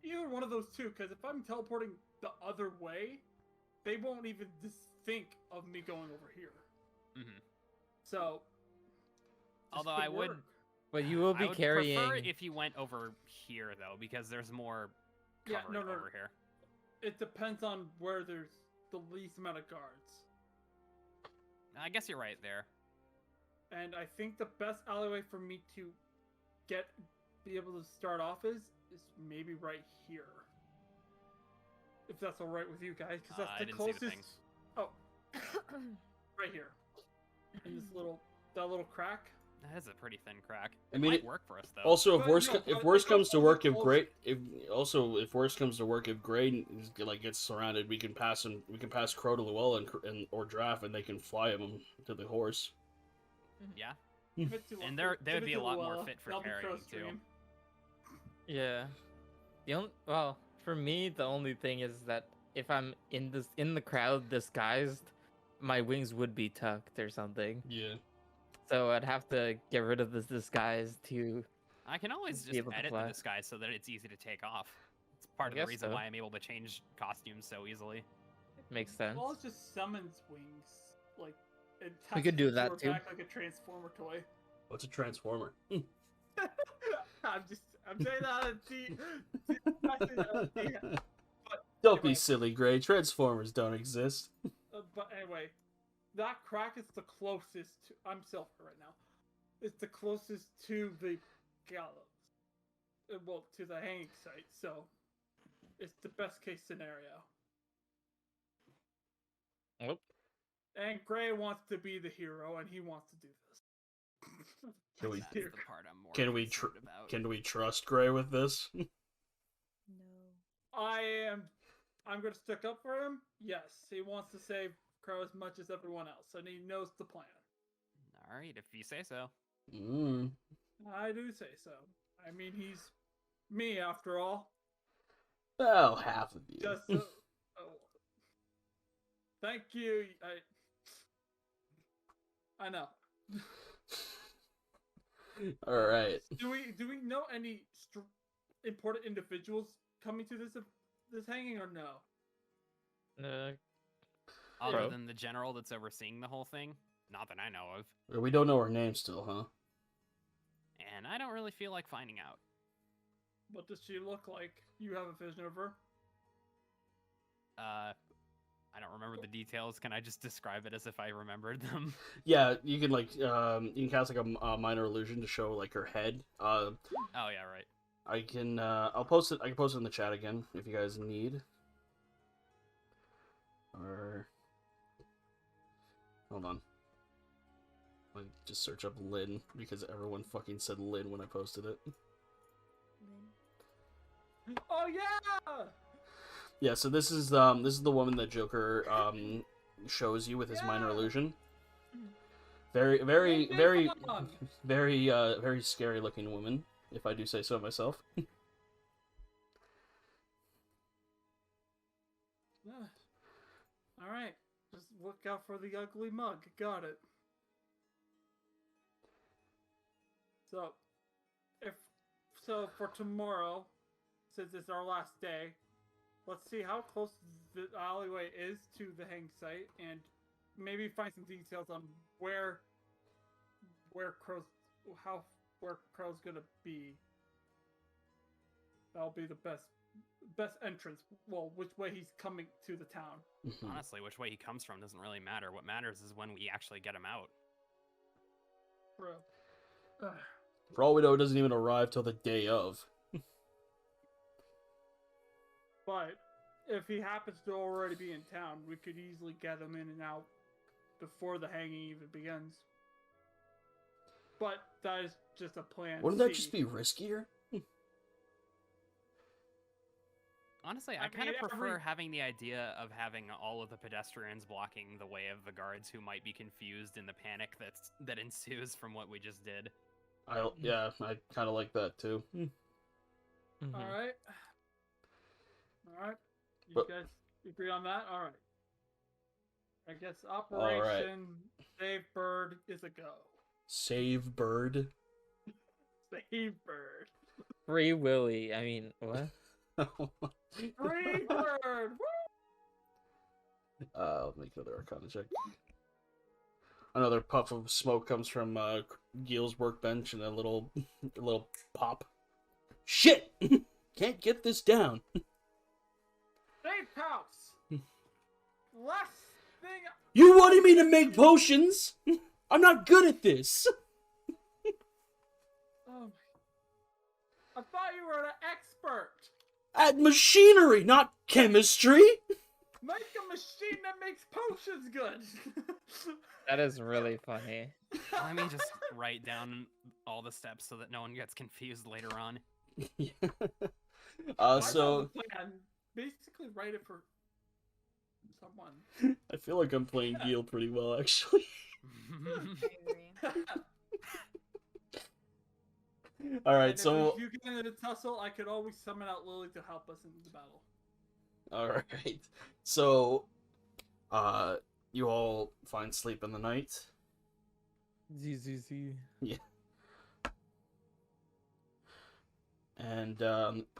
B: Either one of those two, because if I'm teleporting the other way, they won't even just think of me going over here.
C: hmm
B: So, this
C: Although
B: could
C: I would,
B: work.
D: But you will
C: I
D: be
C: would
D: carrying.
C: prefer if you went over here though, because there's more
B: Yeah,
C: coverage
B: no.
C: over here.
B: It depends on where there's the least amount of guards.
C: I guess you're right there.
B: And I think the best alleyway for me to be able to start off is maybe right here. If that's all right with you guys, because that's
C: I
B: the
C: didn't see the
B: closest.
C: things.
B: Oh, right here, in this that little crack.
C: That is a pretty thin crack.
A: I
C: It
A: mean,
C: might
A: it-
C: work for us though.
A: Also, if
B: But
A: worse
B: no,
A: if
B: but
A: worse
B: it's
A: comes to
B: also
A: work, if
B: close-
A: Gray if worse comes to work, if Gray like gets surrounded, we can pass him. We can pass Crow to Llewell and or Draft, and they can fly him to the horse.
C: yeah.
B: Give it to
C: And
B: Lu-
C: they
B: give
C: would
B: it
C: be
B: to
C: a lot more
B: Luella.
C: fit for
B: That'll be
C: carrying,
B: Crow's
C: too.
B: dream.
D: Yeah. Well, for me, the only thing is that if I'm in the crowd disguised, my wings would be tucked or something.
A: Yeah.
D: So I'd have to get rid of this disguise to.
C: I can always
D: Be
C: just
D: able to
C: edit the
D: fly.
C: disguise so that it's easy to take off. It's part of the
D: guess
C: reason
D: so.
C: why I'm able to change costumes so easily.
D: Makes sense.
B: Well, it's just summons wings, like it
D: We could
B: attaches
D: do
B: to
D: that
B: her
D: too.
B: back like a transformer toy.
A: What's a transformer?
B: I'm saying that
A: Don't
B: Anyway.
A: be silly, Gray. Transformers don't exist.
B: but anyway, that crack is the closest to. I'm Silver right now. It's the closest to the gallows. Well, to the hanging site. So, it's the best case scenario.
D: Nope.
B: And Gray wants to be the hero, and he wants to do this.
A: Can we-
C: That's the part I'm more
A: Can we
C: concerned about.
A: Can we trust Gray with this?
E: No.
B: I'm gonna stick up for him. Yes, he wants to save Crow as much as everyone else, and he knows the plan.
C: All right, if you say so.
A: Mm.
B: I do say so. I mean, he's me after all.
A: Well, half of you.
B: Just oh. Thank you. I know.
A: All right.
B: Do we know any important individuals coming to this hanging or no?
C: Other
D: Crow?
C: than the general that's overseeing the whole thing, not that I know of.
A: We don't know her name still, huh?
C: And I don't really feel like finding out.
B: What does she look like? You have a vision of her.
C: I don't remember the details. Can I just describe it as if I remembered them?
A: Yeah, you can like you can cast like a minor illusion to show like her head.
C: Oh yeah, right.
A: I can I'll post it. I can post it in the chat again if you guys need. Or hold on. I just search up Lynn because everyone fucking said Lynn when I posted it.
E: Lynn.
B: Oh yeah!
A: Yeah, so this is the woman that Joker shows you with his minor
B: Yeah.
A: illusion.
E: Mhm.
A: Very
B: Hey,
A: very
B: come on.
A: very scary looking woman, if I do say so myself.
B: All right, just look out for the ugly mug. Got it. So for tomorrow, since it's our last day, let's see how close the alleyway is to the hang site, and maybe find some details on where Crow's gonna be. That'll be the best entrance. Well, which way he's coming to the town.
C: Honestly, which way he comes from doesn't really matter. What matters is when we actually get him out.
B: Bro.
A: For all we know, it doesn't even arrive till the day of.
B: But if he happens to already be in town, we could easily get him in and out before the hanging even begins. But that is just a plan.
A: Wouldn't that
B: C.
A: just be riskier?
C: Honestly,
B: I
C: I kind
B: mean,
C: of prefer
B: every-
C: having the idea of having all of the pedestrians blocking the way of the guards who might be confused in the panic that ensues from what we just did.
A: Yeah, I kind of like that too.
D: Mhm.
B: All right. You
A: But-
B: guys agree on that? All right. I guess
A: right.
B: Operation Save Bird is a go.
A: Save bird.
B: Save Bird.
D: Free Willy. I mean, what?
B: Free Bird. Woo!
A: I'll make another Arcana check. Another puff of smoke comes from Gil's workbench and a little pop. Shit! Can't get this down.
B: Safe house. Last thing.
A: You wanted me to make potions? I'm not good at this.
B: Oh, I thought you were an expert.
A: At machinery, not chemistry.
B: Make a machine that makes potions good.
D: That is really funny.
C: Let me just write down all the steps so that no one gets confused later on.
B: I
A: So
B: know the plan. Basically, write it for someone.
A: I feel like I'm playing Gil pretty well, actually.
E: I agree.
A: All right,
B: And
A: so
B: if you get into the tussle, I could always summon out Lily to help us in the battle.
A: all right, so you all find sleep in the night.
D: ZZZ.
A: And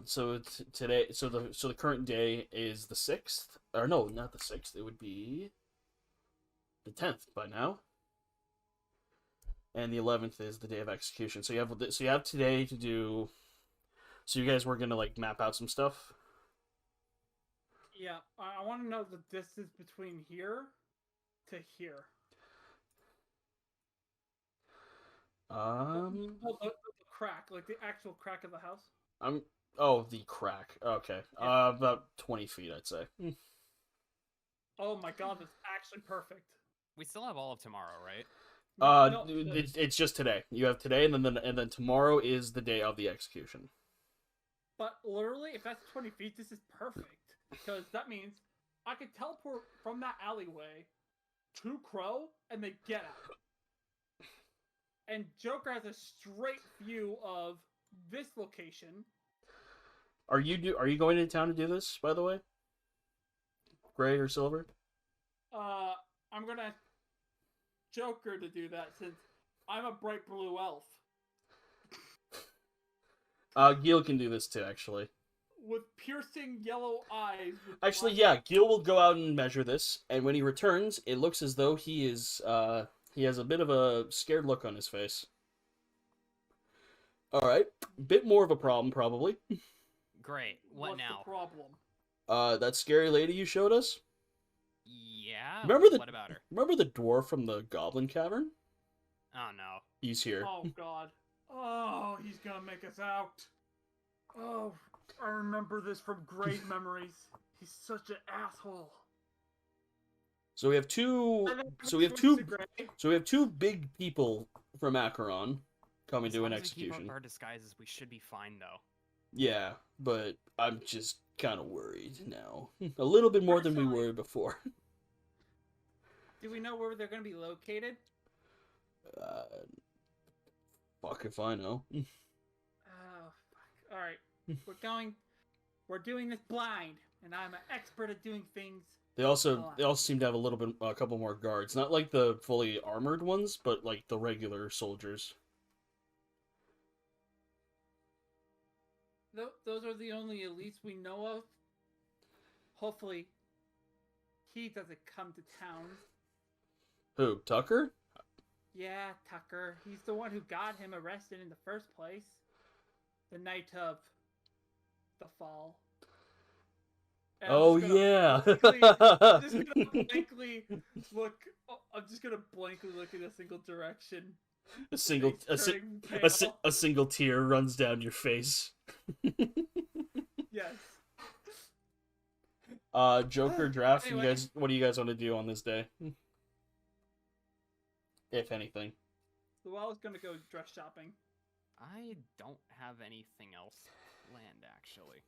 A: so today, so the current day is the 6th, or no, not the 6th. It would be the 10th by now. And the 11th is the day of execution. So you have today to do. So you guys were gonna like map out some stuff.
B: Yeah, I want to know the distance between here to here.
A: Um,
B: The crack, like the actual crack of the house.
A: the crack. Okay.
B: Yeah.
A: About 20 feet, I'd say.
B: Oh my god, that's actually perfect.
C: We still have all of tomorrow, right?
B: No,
A: It's just today. You have today, and then tomorrow is the day of the execution.
B: but literally, if that's 20 feet, this is perfect. Because that means I could teleport from that alleyway to Crow, and they get out. And Joker has a straight view of this location.
A: Are you going into town to do this, by the way? Gray or Silver?
B: I'm gonna ask Joker to do that since I'm a bright blue elf
A: Gil can do this too, actually.
B: with piercing yellow eyes. With
A: Actually,
B: black-
A: yeah, Gil will go out and measure this, and when he returns, it looks as though he has a bit of a scared look on his face. All right, bit more of a problem probably.
C: Great. What
B: What's
C: now?
B: the problem?
A: That scary lady you showed us.
C: Yeah.
A: Remember the-
C: What about her?
A: Remember the dwarf from the Goblin Cavern?
C: Oh no.
A: He's here.
B: Oh god. Oh, he's gonna make us out. Oh, I remember this from great memories. He's such an asshole.
A: So we have two.
B: And then
A: So we have
B: switch
A: two.
B: to Gray.
A: So we have two big people from Akaron coming
C: As
A: to
C: long
A: an
C: as we keep
A: execution.
C: up our disguises, we should be fine though.
A: Yeah, but I'm just kind of worried now. A little bit more than we were before.
B: Do we know where they're gonna be located?
A: Uh, fuck if I know.
B: Oh, fuck. Alright. We're doing this blind, and I'm an expert at doing things.
A: They also seem to have a couple more guards, not like the fully armored ones, but like the regular soldiers.
B: Those are the only elites we know of. Hopefully, he doesn't come to town.
A: Who, Tucker?
B: Yeah, Tucker. He's the one who got him arrested in the first place. The night of the fall. And
A: Oh
B: I'm just gonna blankly look. I'm just gonna blankly look in a single direction.
A: A single
B: Face turning
A: a single tear runs down your face.
B: Yes.
A: Joker draft.
B: Anyway.
A: You guys, what do you guys want to do on this day? if anything?
B: Luella's gonna go dress shopping.
C: I don't have anything else planned, actually.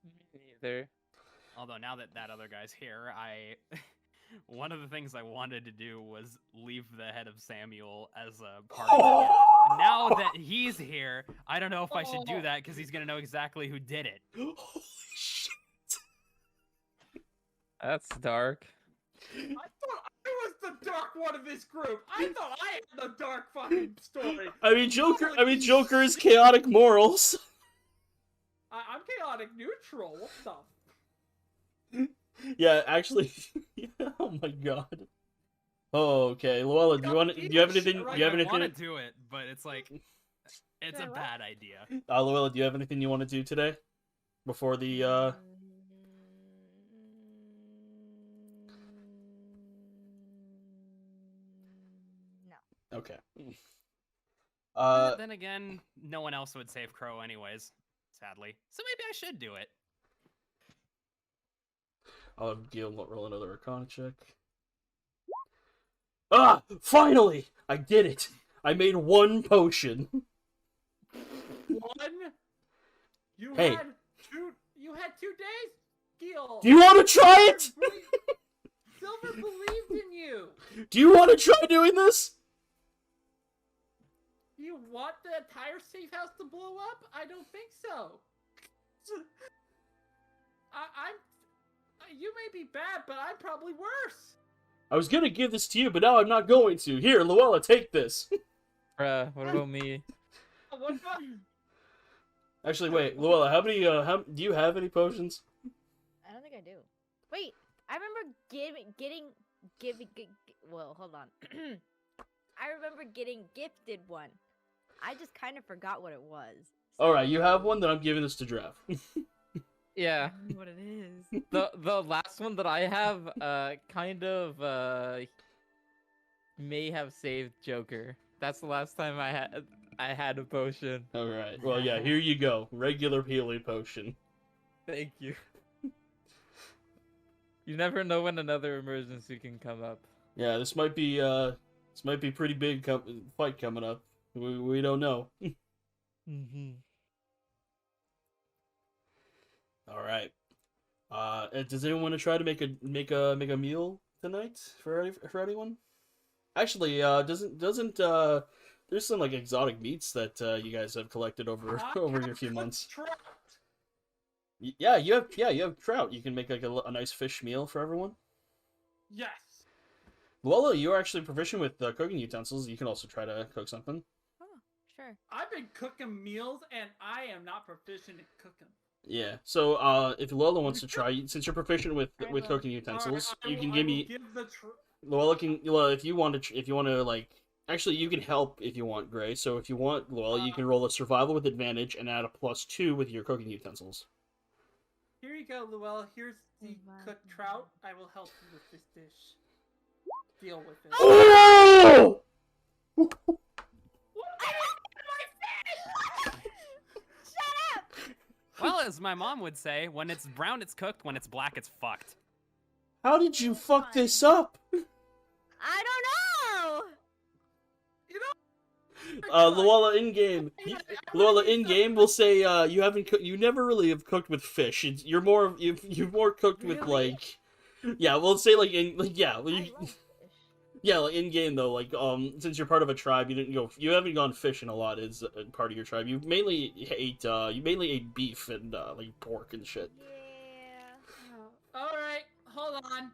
D: Me neither.
C: Although now that that other guy's here, one of the things I wanted to do was leave the head of Samuel as a party gift. Now that he's here, I don't know if I should do that because he's gonna know exactly who did it.
A: Holy shit!
D: That's dark.
B: I thought I was the dark one of this group. I thought I had the dark fucking story.
A: I mean, Joker is chaotic morals.
B: I'm chaotic neutral. What the?
A: Yeah, actually. Oh my god. Oh, okay. Luella, do you have anything? Do you have
C: I
A: anything?
C: want to do it, but it's like, it's a
E: Wait, what?
C: bad idea.
A: Luella, do you have anything you want to do today? Before the
E: No.
A: Okay.
C: Then again, no one else would save Crow anyways, sadly. So maybe I should do it.
A: I'll roll another Arcana check. Ah! Finally! I did it! I made one potion.
B: One. You
A: Hey.
B: had two. You had 2 days. Gil.
A: Do you want to try it?
B: Silver believed in you.
A: Do you want to try doing this?
B: You want the entire safe house to blow up? I don't think so. You may be bad, but I'm probably worse.
A: I was gonna give this to you, but now I'm not going to. Here, Luella, take this.
D: Bruh, what about me?
B: What about?
A: Actually, wait, Luella, how many? Do you have any potions?
E: I don't think I do. Wait, I remember well, hold on. I remember getting gifted one. I just kind of forgot what it was.
A: All right, you have one. Then I'm giving this to Drav.
D: Yeah.
E: What it is.
D: The last one that I have kind of may have saved Joker. That's the last time I had a potion.
A: All right. Well, yeah. Here you go. Regular healing potion.
D: Thank you. You never know when another emergency can come up.
A: Yeah, this might be pretty big fight coming up. We don't know.
D: Mm-hmm.
A: All right. Does anyone want to try to make a meal tonight for anyone? Actually, doesn't there's some like exotic meats that you guys have collected over your few months. Yeah, you have trout. You can make like a nice fish meal for everyone.
B: Yes.
A: Luella, you're actually proficient with cooking utensils. You can also try to cook something.
E: Oh, sure.
B: I've been cooking meals, and I am not proficient at cooking.
A: Yeah. So, if Luella wants to try, since you're proficient with
E: I will.
A: cooking utensils,
B: Alright,
A: you can
B: I
A: give
B: will
A: me.
B: give the
A: Luella, if you want to like, actually, you can help if you want, Gray. So if you want, Luella, you can roll a survival with advantage and add a +2 with your cooking utensils.
B: Here you go, Luella. Here's the
E: Survival.
B: cooked trout. I will help you with this dish. Deal with it.
A: Oh!
B: What?
E: Shut up!
C: Well, as my mom would say, when it's brown, it's cooked. When it's black, it's fucked.
A: How did you fuck this up?
E: I don't know!
B: You know,
A: Luella in game. Luella in game will say you never really have cooked with fish. You've more cooked with
E: Really?
A: like, yeah, we'll say like
E: I love fish.
A: yeah, like in game though, like since you're part of a tribe, you haven't gone fishing a lot as part of your tribe. You mainly ate beef and like pork and shit.
E: Yeah.
B: all right, hold on.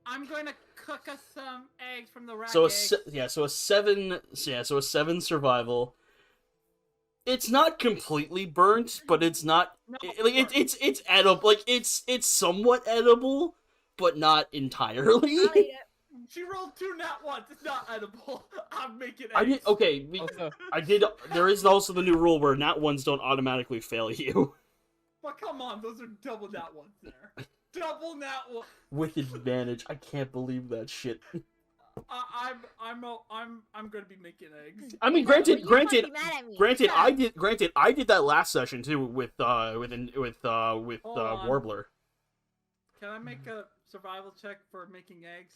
B: I'm going to cook us some eggs from the rack
A: So
B: eggs.
A: so a 7 survival. It's not completely burnt, but it's not
B: No,
A: it's edible. Like it's somewhat edible, but not entirely.
E: I'll eat it.
B: She rolled 2 nat ones. It's not edible. I'm making eggs.
A: I did okay.
D: Also,
A: I did. There is also the new rule where nat ones don't automatically fail you
B: But come on, those are double nat ones there. Double nat one.
A: with advantage. I can't believe that shit.
B: I'm going to be making eggs.
A: I mean,
E: No, you can't
A: granted,
E: be mad at me.
A: granted,
E: Shut up.
A: I did that last session too with
B: Hold on.
A: Warbler.
B: Can I make a survival check for making eggs?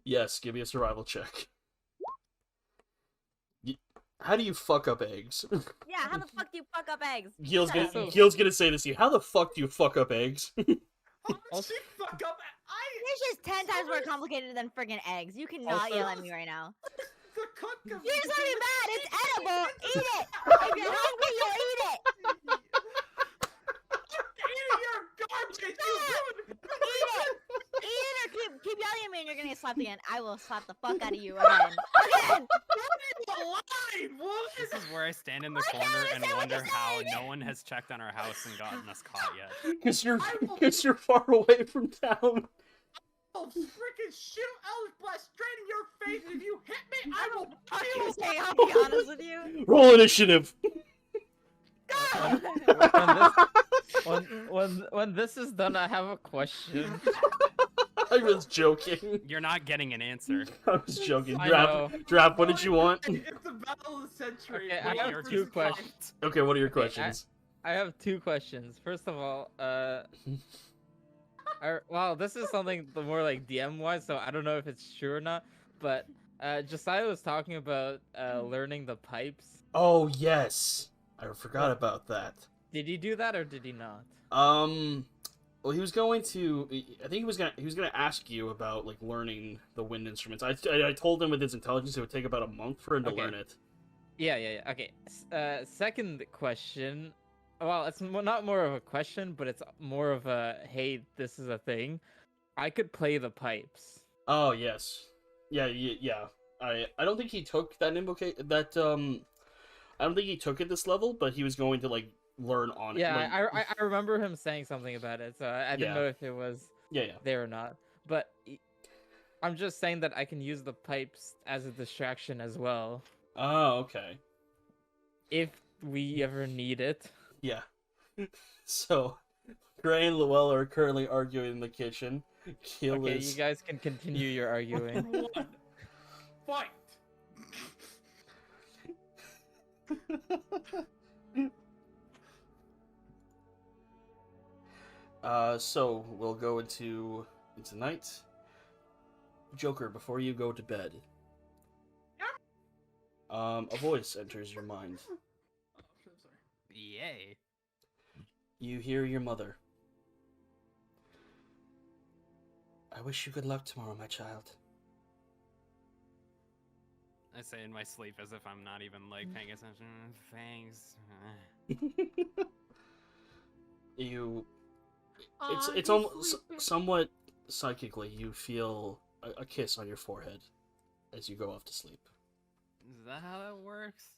A: Yes, give me a survival check. how do you fuck up eggs?
E: Yeah, how the fuck do you fuck up eggs?
A: Gil's
E: Shut
A: gonna
E: up.
A: Gil's gonna say this to you. How the fuck do you fuck up eggs?
B: How did she fuck up?
E: It's just 10 times more complicated than friggin' eggs. You cannot yell at me right now.
B: The cook of
E: You're just gonna be mad. It's edible. Eat it. If you're hungry, you'll eat it.
B: eating your garbage. You ruined it.
E: Eat it. Eat it or keep yelling at me and you're gonna get slapped again. I will slap the fuck out of you again. Again.
B: Alive. What?
C: This is where I stand in the
E: I can't
C: corner and
E: understand what
C: wonder
E: you're
C: how
E: saying.
C: no one has checked on our house and gotten us caught yet.
A: Because you're far away from town.
B: I'll freaking shoot Elf Blast straight in your face. If you hit me, I will
E: Fuck
B: kill
E: you, say, I'll be honest with you.
A: Roll initiative.
D: When this is done, I have a question.
A: I was joking.
C: You're not getting an answer.
A: I was joking.
D: I know.
A: Drap, what did you want?
B: It's the battle of the century.
D: Okay, I
B: Wait,
D: have
B: your
D: two
B: turn.
D: questions.
A: Okay, what are your
D: Okay,
A: questions?
D: I have two questions. First of all, well, this is something the more like DM wise, so I don't know if it's true or not. But Josiah was talking about learning the pipes.
A: Oh yes, I forgot about that.
D: Did he do that or did he not?
A: Well, he was going to. I think he was gonna ask you about like learning the wind instruments. I told him with his intelligence it would take about a month for him to
D: Okay.
A: learn it.
D: Yeah. Okay. Second question. Well, it's not more of a question, but it's more of a hey, this is a thing. I could play the pipes.
A: Oh yes, yeah. I don't think he took that I don't think he took it this level, but he was going to like learn on it.
D: Yeah,
A: like-
D: I remember him saying something about it, so I didn't
A: Yeah.
D: know if it was
A: yeah.
D: there or not. But I'm just saying that I can use the pipes as a distraction as well
A: Oh, okay.
D: if we ever need it.
A: Yeah. So, Gray and Llewell are currently arguing in the kitchen. Kill
D: Okay,
A: is.
D: you guys can continue your arguing.
B: One. Fight.
A: So we'll go into night. Joker, before you go to bed. A voice enters your mind.
B: Oh, I'm sorry.
C: Yay.
A: You hear your mother. I wish you good luck tomorrow, my child.
C: I say in my sleep as if I'm not even like paying attention. Thanks.
A: You.
B: Aw,
A: It's
B: he's
A: almost
B: sleeping.
A: somewhat psychically. You feel a kiss on your forehead as you go off to sleep.
C: Is that how that works?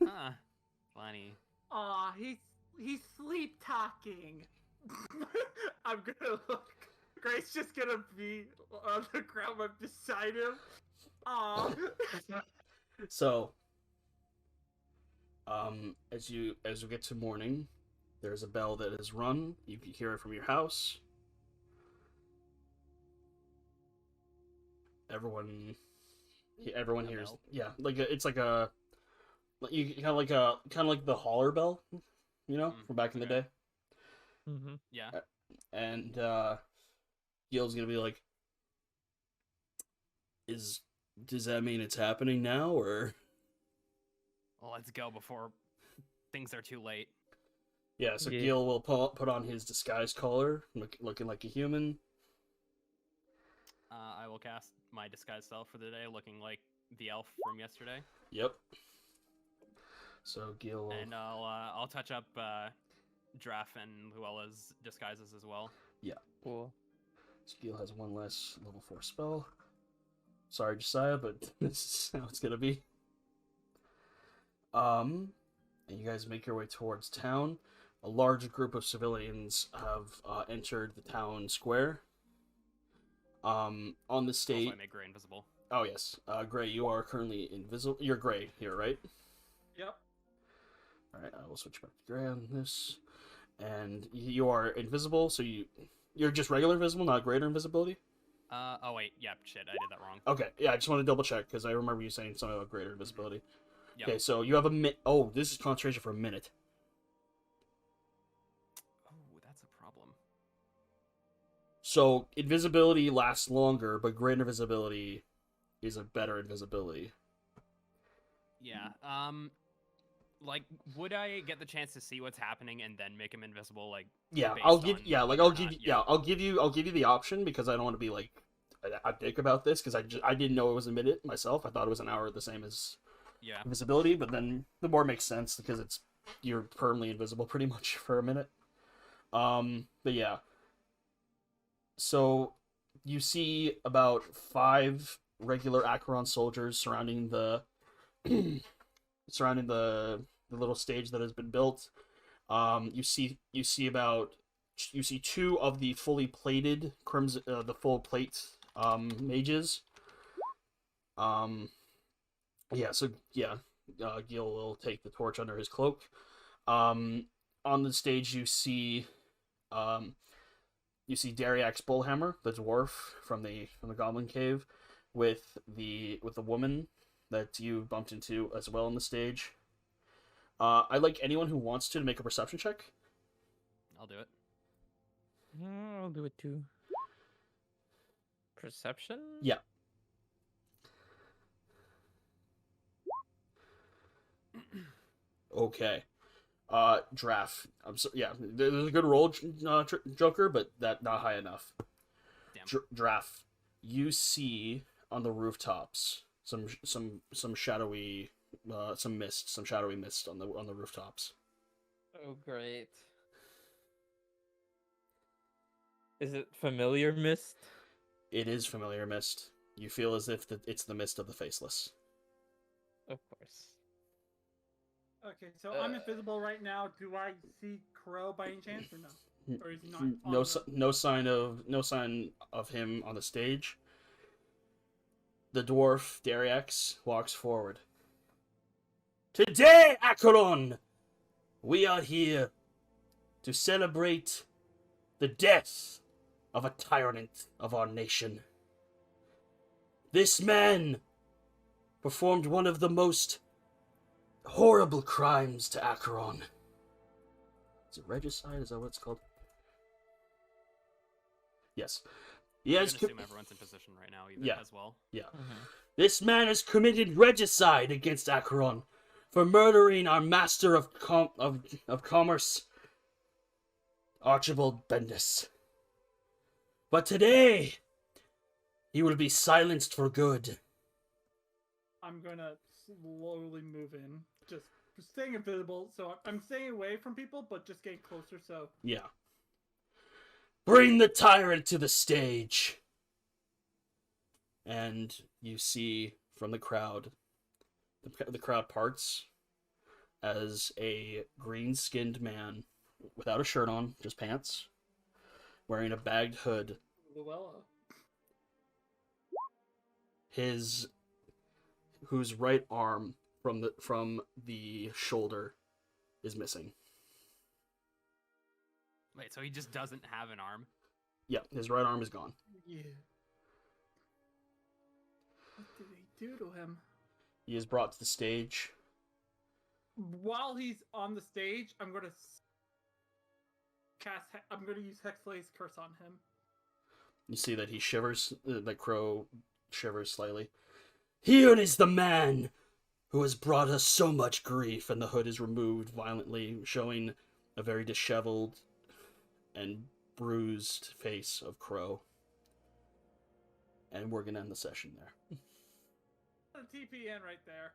C: Huh. Funny.
B: Aw, he's sleep talking. I'm gonna look. Grace just gonna be on the ground right beside him. Aw.
A: So, as you get to morning, there's a bell that is rung. You can hear it from your house. Everyone
C: A
A: hears.
C: bell?
A: Yeah, it's like a, you kind of like the holler bell, you know, from back in the
C: okay.
A: day.
D: Mm-hmm.
C: Yeah.
A: And Gil's gonna be like, does that mean it's happening now, or?
C: Well, let's go before things are too late.
A: Yeah, so
D: Yeah.
A: Gil will put on his disguise collar, looking like a human.
C: I will cast my disguise self for the day, looking like the elf from yesterday,
A: Yep. So Gil.
C: and I'll touch up Draff and Luella's disguises as well.
D: Cool.
A: So Gil has one less level 4 spell. Sorry, Josiah, but this is how it's gonna be. And you guys make your way towards town. A large group of civilians have entered the town square. On the
C: Also,
A: stage.
C: I make Gray invisible.
A: Oh yes, Gray, you are currently invisible. You're Gray here, right?
B: Yep.
A: All right, I will switch back to Gray on this. And you are invisible, so you're just regular invisible, not greater invisibility.
C: Oh wait, yeah, shit, I did that wrong.
A: Okay, yeah, I just want to double check because I remember you saying something about greater invisibility.
C: Yep.
A: Okay, so you have a minute. Oh, this is concentration for a minute.
C: Oh, that's a problem.
A: So invisibility lasts longer, but greater invisibility is a better invisibility.
C: Yeah. Like, would I get the chance to see what's happening and then make him invisible? Like,
A: Yeah,
C: based
A: I'll give.
C: on
A: Yeah, like
C: whether or
A: I'll give.
C: not-
A: You, yeah, I'll give you the option because I don't want to be like a dick about this because I didn't know it was a minute myself. I thought it was an hour, the same as
C: Yeah.
A: invisibility. But then the more makes sense because you're permanently invisible pretty much for a minute. But yeah. So you see about 5 regular Akaron soldiers surrounding the surrounding the little stage that has been built. You see 2 of the fully plated crimson, the full plate mages. Yeah, so yeah, Gil will take the torch under his cloak. On the stage, you see Dariak's Bullhammer, the dwarf from the Goblin Cave, with the woman that you bumped into as well on the stage. I'd like anyone who wants to make a perception check.
C: I'll do it.
D: I'll do it too. Perception?
A: Yeah. Okay. Draft. Yeah, there's a good roll, Joker, but that not high enough.
C: Damn.
A: Draft. You see on the rooftops some shadowy, some shadowy mist on the rooftops.
D: Oh, great. Is it familiar mist?
A: It is familiar mist. You feel as if it's the mist of the faceless.
D: Of course.
B: Okay, so I'm invisible right now. Do I see Crow by any chance or no? Or is he not?
A: No sign of him on the stage. The dwarf Dariax walks forward. Today, Akaron, we are here to celebrate the death of a tyrant of our nation. This man performed one of the most horrible crimes to Akaron. Is it regicide? Is that what it's called? Yes. He
C: I
A: has
C: assume everyone's in position right now, either
A: Yeah.
C: as well.
A: Yeah. This man has committed regicide against Akaron for murdering our master of commerce, Archibald Bendis. But today, he will be silenced for good.
B: I'm gonna slowly move in, just staying invisible. So I'm staying away from people, but just getting closer. So
A: Yeah. Bring the tyrant to the stage. And you see from the crowd, the crowd parts as a green-skinned man without a shirt on, just pants, wearing a bagged hood.
B: Luella.
A: Whose right arm from the shoulder is missing.
C: Wait, so he just doesn't have an arm?
A: Yeah, his right arm is gone.
B: Yeah. What did they do to him?
A: He is brought to the stage.
B: While he's on the stage, I'm gonna I'm gonna use Hexblade's curse on him.
A: You see that he shivers. The crow shivers slightly. Here is the man who has brought us so much grief, and the hood is removed violently, showing a very disheveled and bruised face of Crow. And we're gonna end the session there.
B: A TPN right there.